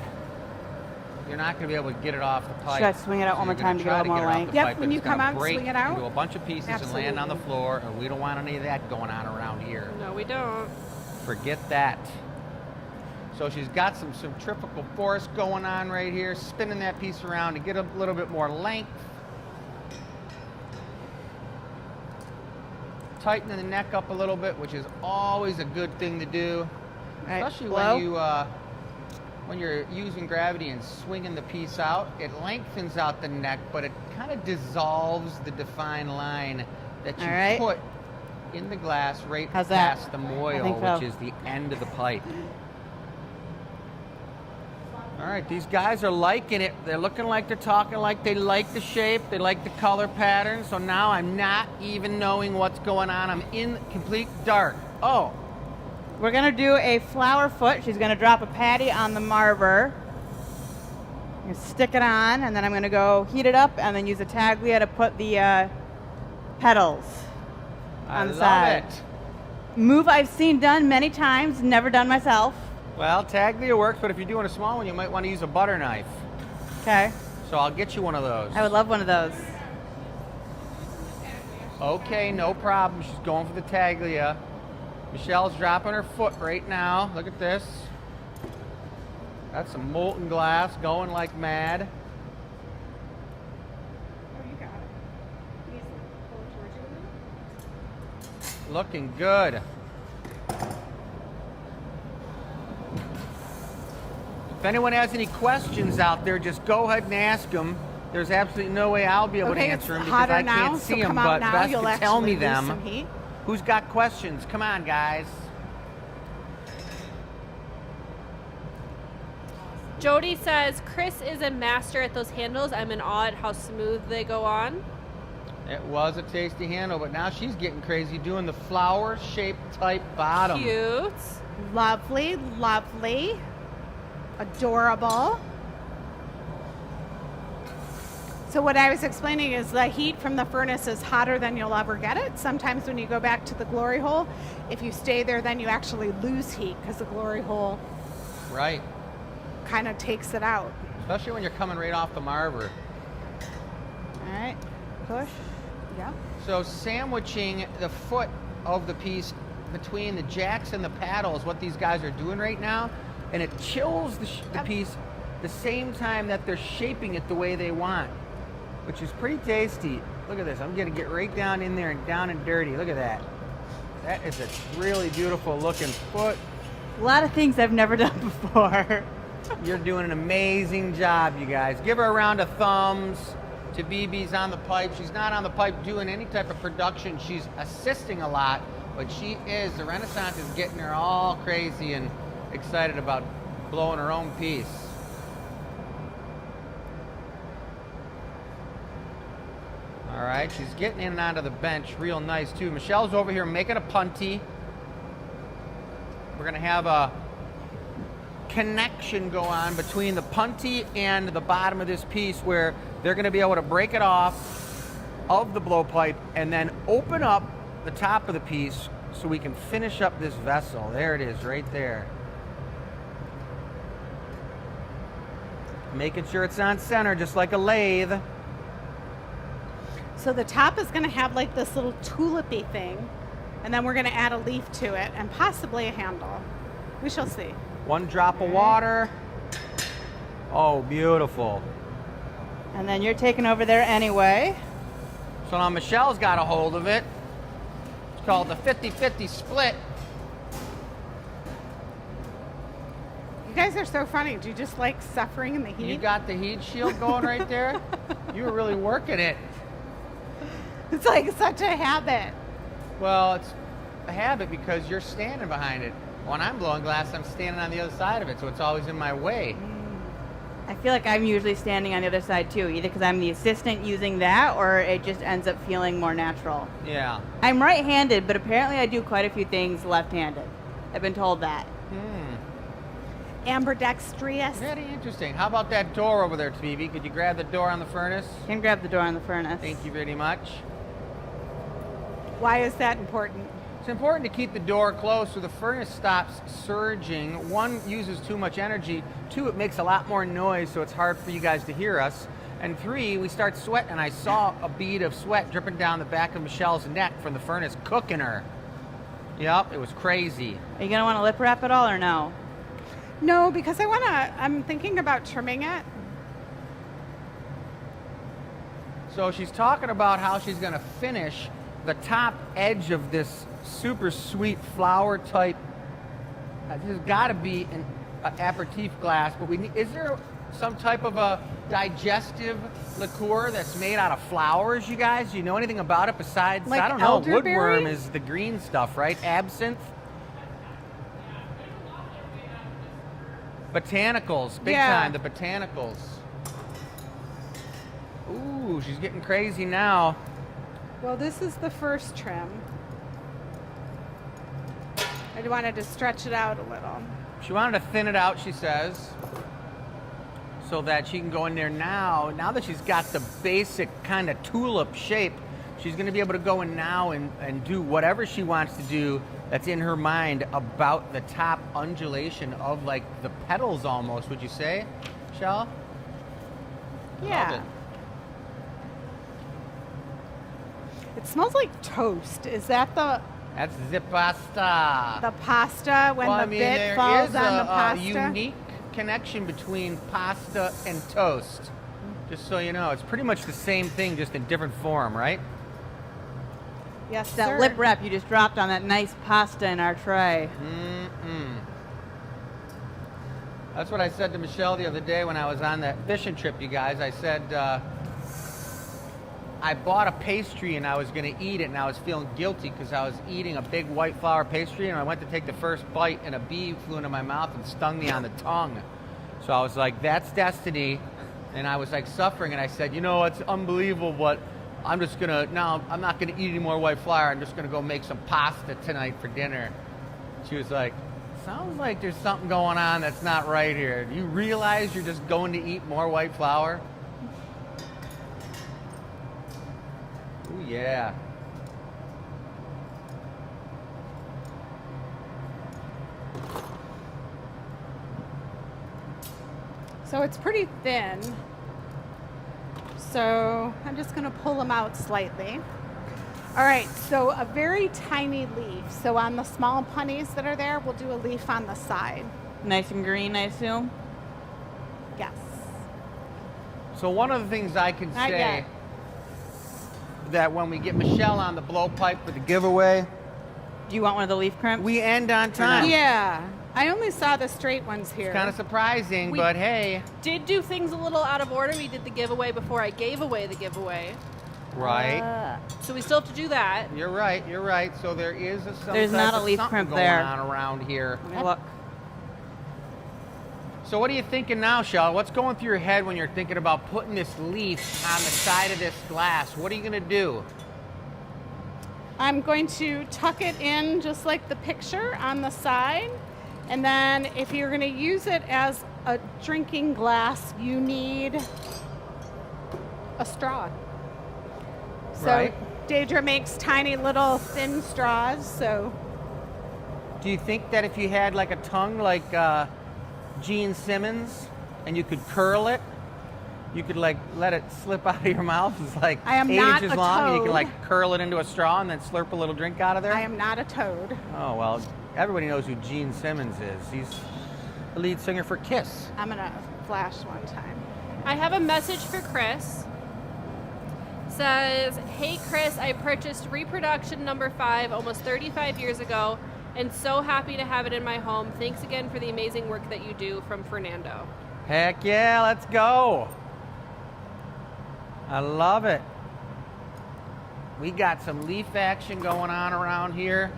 S4: you're not going to be able to get it off the pipe.
S3: Should I swing it out one more
S4: you're
S3: time
S4: gonna
S3: to get a
S4: try
S3: little more
S4: it off
S3: length?
S4: the
S1: Yep,
S4: pipe,
S1: when
S4: but
S1: you
S4: it's gonna
S1: come out,
S4: break
S1: swing it out.
S4: into a bunch of pieces and land on the
S1: Absolutely.
S4: floor, and we don't want any of that going on around here.
S2: No, we don't.
S4: Forget that. So she's got some centrifugal force going on right here, spinning that piece around to get a little bit more length. Tightening the neck up a little bit, which is always a good thing to do, especially when you're using gravity and swinging the piece out. It lengthens out the neck, but it kind of dissolves the defined line that you put in the glass right past the moil, which is the end of the pipe. All right, these guys are liking it. They're looking like they're talking like they like the shape, they like the color pattern. So now I'm not even knowing what's going on. I'm in complete dark. Oh.
S3: We're gonna do a flower foot. She's gonna drop a patty on the marber. I'm gonna stick it on, and then I'm gonna go heat it up, and then use a taglia to put the petals on the side.
S4: It.
S3: Move I've seen done many times, never done myself.
S4: Well, taglia works, but if you're doing a small one, you might want to use a butter knife.
S3: Okay.
S4: So I'll get you one of those.
S3: I would love one of those.
S4: Okay, no problem. She's going for the taglia. Michelle's dropping her foot right now. Look at this. That's some molten glass going like mad.
S1: Oh, you got it.
S4: Looking good. If anyone has any questions out there, just go ahead and ask them. There's absolutely no way I'll be able to answer them because I can't see them, but best to tell me them. Who's got questions? Come on, guys.
S2: Jody says, Chris is a master at those handles. I'm in awe at how smooth they go on.
S4: It was a tasty handle, but now she's getting crazy doing the flower-shaped type bottom.
S2: Cute.
S1: Lovely, lovely. Adorable. So what I was explaining is the heat from the furnace is hotter than you'll ever get it. Sometimes when you go back to the glory hole, if you stay there, then you actually lose heat because the glory hole kind of takes it out.
S4: Especially when you're coming right off the marber.
S1: All right, push. Yeah.
S4: So sandwiching the foot of the piece between the jacks and the paddle is what these guys are doing right now. And it chills the piece the same time that they're shaping it the way they want, which is pretty tasty. Look at this. I'm going to get right down in there and down and dirty. Look at that. That is a really beautiful looking foot.
S3: A lot of things I've never done before.
S4: You're doing an amazing job, you guys. Give her a round of thumbs. To BB's on the pipe. She's not on the pipe doing any type of production. She's assisting a lot, but she is. The Renaissance is getting her all crazy and excited about blowing her own piece. All right, she's getting in and onto the bench real nice too. Michelle's over here making a punty. We're gonna have a connection go on between the punty and the bottom of this piece where they're gonna be able to break it off of the blowpipe and then open up the top of the piece so we can finish up this vessel. There it is, right there. Making sure it's on center, just like a lathe.
S1: So the top is going to have like this little tulipy thing, and then we're going to add a leaf to it and possibly a handle. We shall see.
S4: One drop of water. Oh, beautiful.
S3: And then you're taking over there anyway.
S4: So now Michelle's got a hold of it. It's called the 50-50 split.
S1: You guys are so funny. Do you just like suffering in the heat?
S4: You got the heat shield going right there? You were really working it.
S1: It's like such a habit.
S4: Well, it's a habit because you're standing behind it. When I'm blowing glass, I'm standing on the other side of it, so it's always in my way.
S3: I feel like I'm usually standing on the other side too, either because I'm the assistant using that or it just ends up feeling more natural.
S4: Yeah.
S3: I'm right-handed, but apparently I do quite a few things left-handed. I've been told that.
S1: Ambidextrous.
S4: Very interesting. How about that door over there, Tweeby? Could you grab the door on the furnace?
S3: Can grab the door on the furnace.
S4: Thank you very much.
S1: Why is that important?
S4: It's important to keep the door closed so the furnace stops surging. One, uses too much energy. Two, it makes a lot more noise, so it's hard for you guys to hear us. And three, we start sweating, and I saw a bead of sweat dripping down the back of Michelle's neck from the furnace cooking her. Yep, it was crazy.
S3: Are you going to want to lip wrap it all or no?
S1: No, because I'm thinking about trimming it.
S4: So she's talking about how she's going to finish the top edge of this super sweet flower type. There's got to be an aperitif glass, but is there some type of a digestive liqueur that's made out of flowers, you guys? Do you know anything about it besides,
S1: Like
S4: I don't know,
S1: elderberry?
S4: woodworm is the green stuff, right? Absinthe? Botanicals, big time, the botanicals. Ooh, she's getting crazy now.
S1: Well, this is the first trim. I wanted to stretch it out a little.
S4: She wanted to thin it out, she says, so that she can go in there now. Now that she's got the basic kind of tulip shape, she's going to be able to go in now and do whatever she wants to do that's in her mind about the top undulation of like the petals almost, would you say, Shell?
S1: Yeah.
S4: Love
S1: It smells like toast. Is that the
S4: That's the pasta.
S1: pasta when
S4: Well,
S1: the
S4: I mean,
S1: bit
S4: there
S1: falls
S4: is
S1: on the
S4: a
S1: pasta?
S4: unique connection between pasta and toast. Just so you know, it's pretty much the same thing, just in different form, right?
S1: Yes,
S3: That
S1: sir.
S3: lip wrap you just dropped on that nice pasta in our tray.
S4: Mm-mm. That's what I said to Michelle the other day when I was on that fishing trip, you guys. I said, I bought a pastry and I was going to eat it, and I was feeling guilty because I was eating a big white flour pastry, and I went to take the first bite and a bee flew into my mouth and stung me on the tongue. So I was like, that's destiny. And I was like suffering, and I said, you know, it's unbelievable, but I'm just going to, now I'm not going to eat any more white flour. I'm just going to go make some pasta tonight for dinner. She was like, sounds like there's something going on that's not right here. Do you realize you're just going to eat more white flour? Ooh, yeah.
S1: So it's pretty thin. So I'm just going to pull them out slightly. All right, so a very tiny leaf. So on the small punnies that are there, we'll do a leaf on the side.
S3: Nice and green, I assume.
S1: Yes.
S4: So one of the things I can
S1: Not
S4: say
S1: yet.
S4: that when we get Michelle on the blowpipe for the giveaway,
S3: Do you want one of the leaf crimps?
S4: we end on time.
S1: Yeah. I only saw the straight ones here.
S4: It's kind of surprising,
S2: We-
S4: but hey.
S2: Did do things a little out of order. We did the giveaway before I gave away the giveaway.
S4: Right.
S2: So we still have to do that.
S4: You're right. You're right. So there is some
S3: There's
S4: type
S3: not a
S4: of
S3: leaf
S4: something
S3: crimp
S4: going
S3: there.
S4: on around here.
S3: Let me look.
S4: So what are you thinking now, Shell? What's going through your head when you're thinking about putting this leaf on the side of this glass? What are you going to do?
S1: I'm going to tuck it in just like the picture on the side. And then if you're going to use it as a drinking glass, you need a straw. So
S4: Right.
S1: Deidre makes tiny little thin straws. So
S4: Do you think that if you had like a tongue like Gene Simmons and you could curl it, you could like let it slip out of your mouth? It's like
S1: I am
S4: 8
S1: not
S4: inches
S1: a
S4: long, and you can
S1: toad.
S4: like curl it into a straw and then slurp a little drink out of there?
S1: I am not a toad.
S4: Oh, well, everybody knows who Gene Simmons is. He's the lead singer for Kiss.
S1: I'm going to flash one time.
S2: I have a message for Chris. Says, hey Chris, I purchased reproduction number 5 almost 35 years ago and so happy to have it in my home. Thanks again for the amazing work that you do, from Fernando.
S4: Heck yeah, let's go. I love it. We got some leaf action going on around here.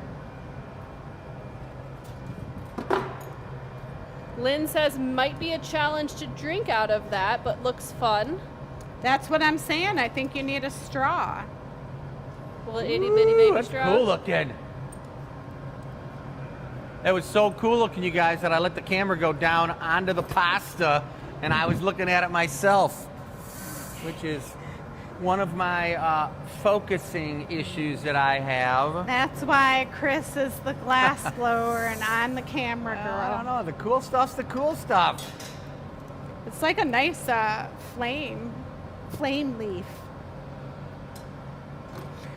S2: Lynn says, might be a challenge to drink out of that, but looks fun.
S1: That's what I'm saying. I think you need a straw.
S2: Little itty bitty baby
S4: That's
S2: straws.
S4: cool looking. That was so cool looking, you guys, that I let the camera go down onto the pasta and I was looking at it myself, which is one of my focusing issues that I have.
S1: That's why Chris is the glass blower and I'm the camera girl.
S4: I don't know. The cool stuff's the cool stuff.
S1: It's like a nice flame leaf.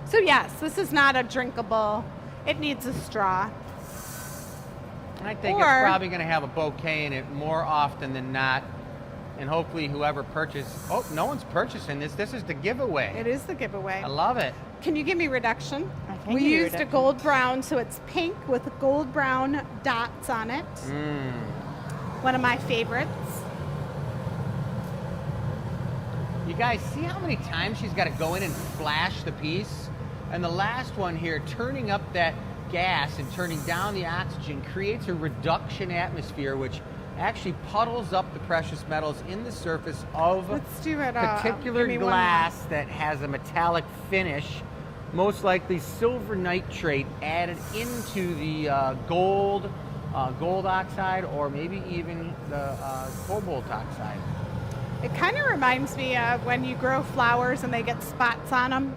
S1: So yes, this is not a drinkable. It needs a straw.
S4: I think
S1: Or-
S4: it's probably going to have a bouquet in it more often than not. And hopefully whoever purchases... Oh, no one's purchasing this. This is the giveaway.
S1: It is the giveaway.
S4: I love it.
S1: Can you give me reduction?
S3: I can
S1: We
S3: give you
S1: used a
S3: reduction.
S1: gold brown, so it's pink with gold brown dots on it. One of my favorites.
S4: You guys see how many times she's got to go in and flash the piece? And the last one here, turning up that gas and turning down the oxygen creates a reduction atmosphere, which actually puddles up the precious metals in the surface of
S1: Let's do it.
S4: particular
S1: give me one
S4: glass that has a metallic finish, most likely silver nitrate added into the gold oxide, or maybe even the cobalt oxide.
S1: more. It kind of reminds me of when you grow flowers and they get spots on them.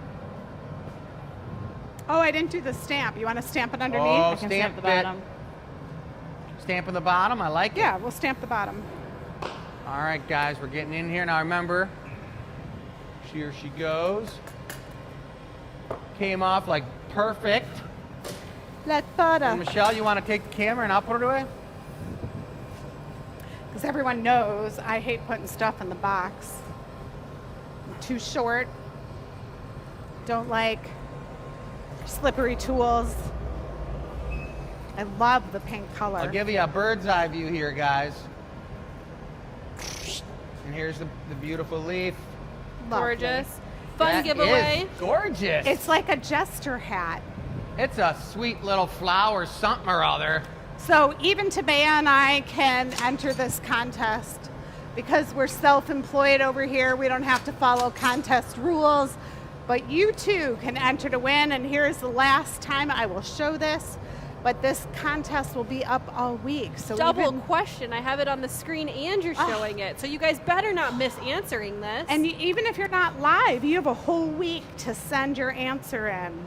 S1: Oh, I didn't do the stamp. You want to stamp it underneath?
S4: Oh,
S3: I can
S4: stamp
S3: stamp the
S4: it.
S3: bottom.
S4: Stamping the bottom, I like it.
S1: Yeah, we'll stamp the bottom.
S4: All right, guys, we're getting in here. Now remember, here she goes. Came off like perfect.
S1: Let's
S4: And
S1: photo.
S4: Michelle, you want to take the camera and I'll put it away?
S1: Because everyone knows I hate putting stuff in the box. I'm too short. Don't like slippery tools. I love the pink color.
S4: I'll give you a bird's eye view here, guys. And here's the beautiful leaf.
S1: Lovely.
S2: Gorgeous. Fun
S4: That
S2: giveaway.
S4: is gorgeous.
S1: It's like a jester hat.
S4: It's a sweet little flower something or other.
S1: So even Tabea and I can enter this contest because we're self-employed over here. We don't have to follow contest rules, but you too can enter to win. And here's the last time I will show this, but this contest will be up all week. So
S2: Double
S1: even,
S2: question. I have it on the screen and you're showing it. So you guys better not miss answering this.
S1: and even if you're not live, you have a whole week to send your answer in.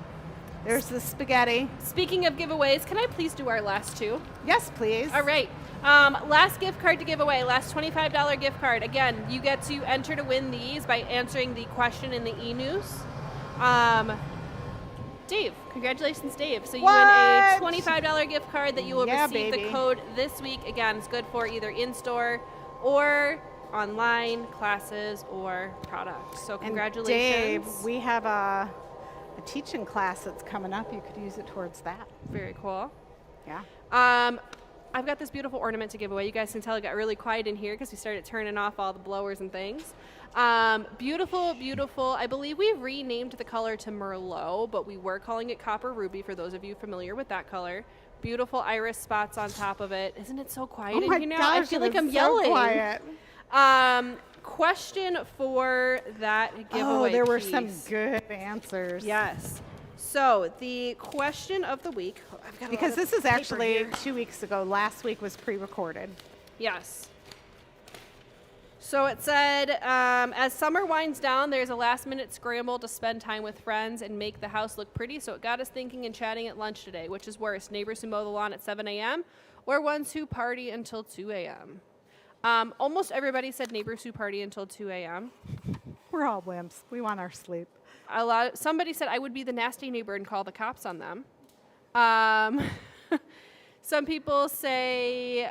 S1: There's the spaghetti.
S2: Speaking of giveaways, can I please do our last two?
S1: Yes, please.
S2: All right. Last gift card to give away, last $25 gift card. Again, you get to enter to win these by answering the question in the e-news. Dave, congratulations, Dave. So you win a
S1: What?
S2: $25 gift card that you will
S1: Yeah,
S2: receive
S1: baby.
S2: the code this week. Again, it's good for either in-store or online classes or products. So
S1: And
S2: congratulations.
S1: Dave, we have a teaching class that's coming up. You could use it towards that.
S2: Very cool.
S1: Yeah.
S2: I've got this beautiful ornament to give away. You guys can tell it got really quiet in here because we started turning off all the blowers and things. Beautiful, beautiful. I believe we renamed the color to Merlot, but we were calling it Copper Ruby for those of you familiar with that color. Beautiful iris spots on top of it. Isn't it so quiet
S1: Oh
S2: in
S1: my
S2: here now?
S1: gosh,
S2: I feel
S1: it
S2: like
S1: is
S2: I'm
S1: so
S2: yelling.
S1: quiet.
S2: Question for that giveaway.
S1: Oh, there were some
S2: piece.
S1: good answers.
S2: Yes. So the question of the week. Oh, I've got a
S1: Because
S2: lot of
S1: this is
S2: paper
S1: actually
S2: here.
S1: 2 weeks ago. Last week was pre-recorded.
S2: Yes. So it said, as summer winds down, there's a last-minute scramble to spend time with friends and make the house look pretty. So it got us thinking and chatting at lunch today. Which is worse, neighbors who mow the lawn at 7 a.m. or ones who party until 2 a.m.? Almost everybody said neighbors who party until 2 a.m.
S1: We're all wimps. We want our sleep.
S2: Somebody said I would be the nasty neighbor and call the cops on them. Some people say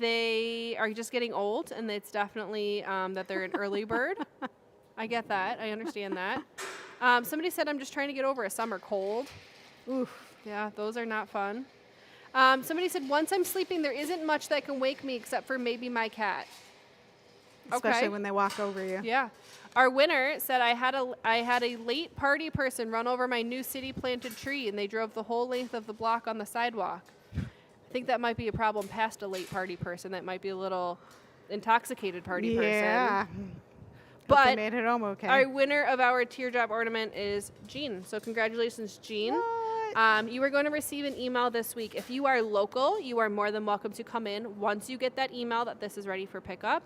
S2: they are just getting old, and it's definitely that they're an early bird. I get that. I understand that. Somebody said I'm just trying to get over a summer cold. Oof. Yeah, those are not fun. Somebody said once I'm sleeping, there isn't much that can wake me except for maybe my cat.
S1: Especially
S2: Okay.
S1: when they walk over you.
S2: Yeah. Our winner said I had a late party person run over my new city planted tree, and they drove the whole length of the block on the sidewalk. I think that might be a problem past a late party person. That might be a little intoxicated party
S1: Yeah.
S2: person.
S1: But they
S2: But
S1: made it home okay.
S2: our winner of our teardrop ornament is Jean. So congratulations, Jean.
S1: What?
S2: You are going to receive an email this week. If you are local, you are more than welcome to come in once you get that email that this is ready for pickup.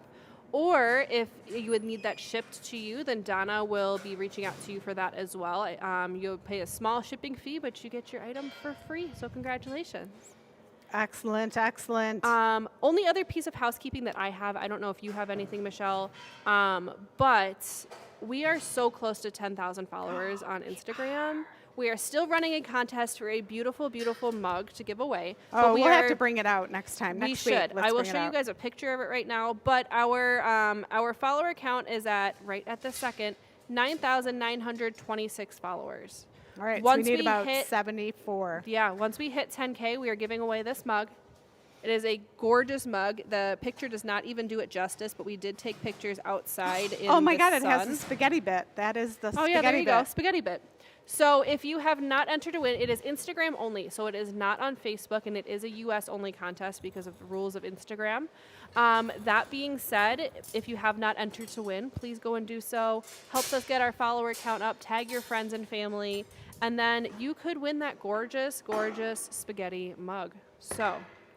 S2: Or if you would need that shipped to you, then Donna will be reaching out to you for that as well. You'll pay a small shipping fee, but you get your item for free. So congratulations.
S1: Excellent, excellent.
S2: Only other piece of housekeeping that I have, I don't know if you have anything, Michelle, but we are so close to 10,000 followers on Instagram. We are still running a contest for a beautiful, beautiful mug to give away.
S1: Oh, we'll have to bring it out next time.
S2: We
S1: Next week.
S2: should.
S1: Let's
S2: I will
S1: bring it
S2: show you
S1: out.
S2: guys a picture of it right now. But our follower count is at, right at the second, 9,926 followers.
S1: All right,
S2: Once
S1: so we need
S2: we
S1: about
S2: hit-
S1: 74.
S2: Yeah, once we hit 10K, we are giving away this mug. It is a gorgeous mug. The picture does not even do it justice, but we did take pictures outside in
S1: Oh my
S2: the
S1: God, it has
S2: sun.
S1: the spaghetti bit. That is the
S2: Oh
S1: spaghetti
S2: yeah, there you
S1: bit.
S2: go, spaghetti bit. So if you have not entered to win, it is Instagram only. So it is not on Facebook, and it is a US only contest because of the rules of Instagram. That being said, if you have not entered to win, please go and do so. Helps us get our follower count up. Tag your friends and family, and then you could win that gorgeous, gorgeous spaghetti mug. So.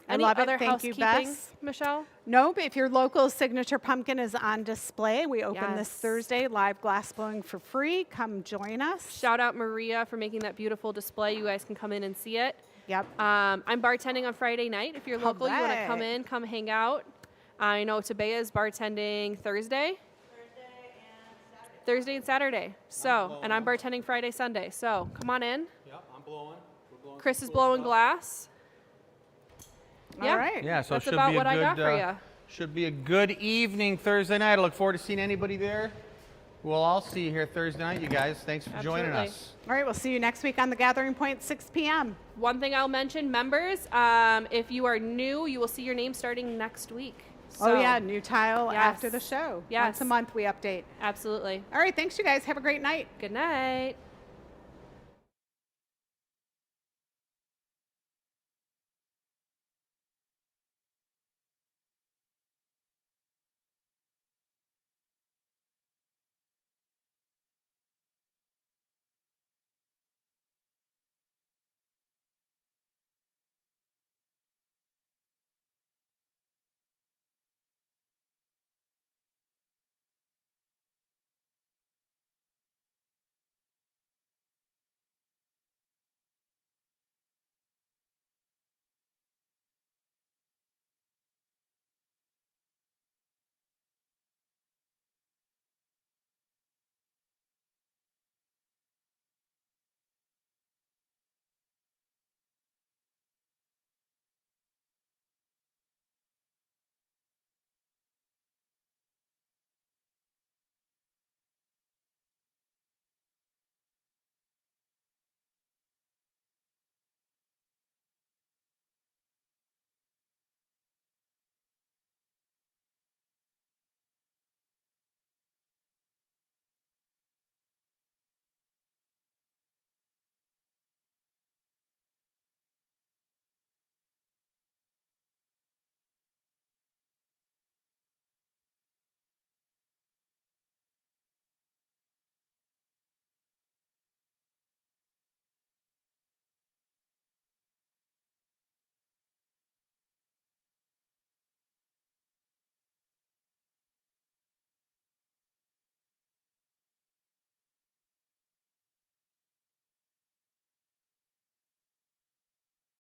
S1: I
S2: Any
S1: love it.
S2: other
S1: Thank you,
S2: housekeeping,
S1: Bess.
S2: Michelle?
S1: Nope. If your local signature pumpkin is on display, we open this
S2: Yes.
S1: Thursday, live glass blowing for free. Come join us.
S2: Shout out Maria for making that beautiful display. You guys can come in and see it.
S1: Yep.
S2: I'm bartending on Friday night. If you're local, you want to come
S1: Alright.
S2: in, come hang out. I know Tabea is bartending Thursday and Saturday. So, and I'm bartending Friday, Sunday. So, come on in.
S4: Yep, I'm blowing.
S2: Chris is blowing glass. Yeah.
S1: All right.
S4: Yeah, so
S2: That's
S4: it should
S2: about
S4: be a
S2: what I got
S4: good,
S2: for ya.
S4: should be a good evening Thursday night. I look forward to seeing anybody there. We'll all see you here Thursday night, you guys. Thanks for joining
S2: Absolutely.
S4: us.
S1: All right. We'll see you next week on the Gathering Point, 6 p.m.
S2: One thing I'll mention, members, if you are new, you will see your name starting next week.
S1: Oh,
S2: So,
S1: yeah. New tile
S2: Yes.
S1: after the show.
S2: Yes.
S1: Once a month we update.
S2: Absolutely.
S1: All right. Thanks, you guys. Have a great night.
S2: Good night.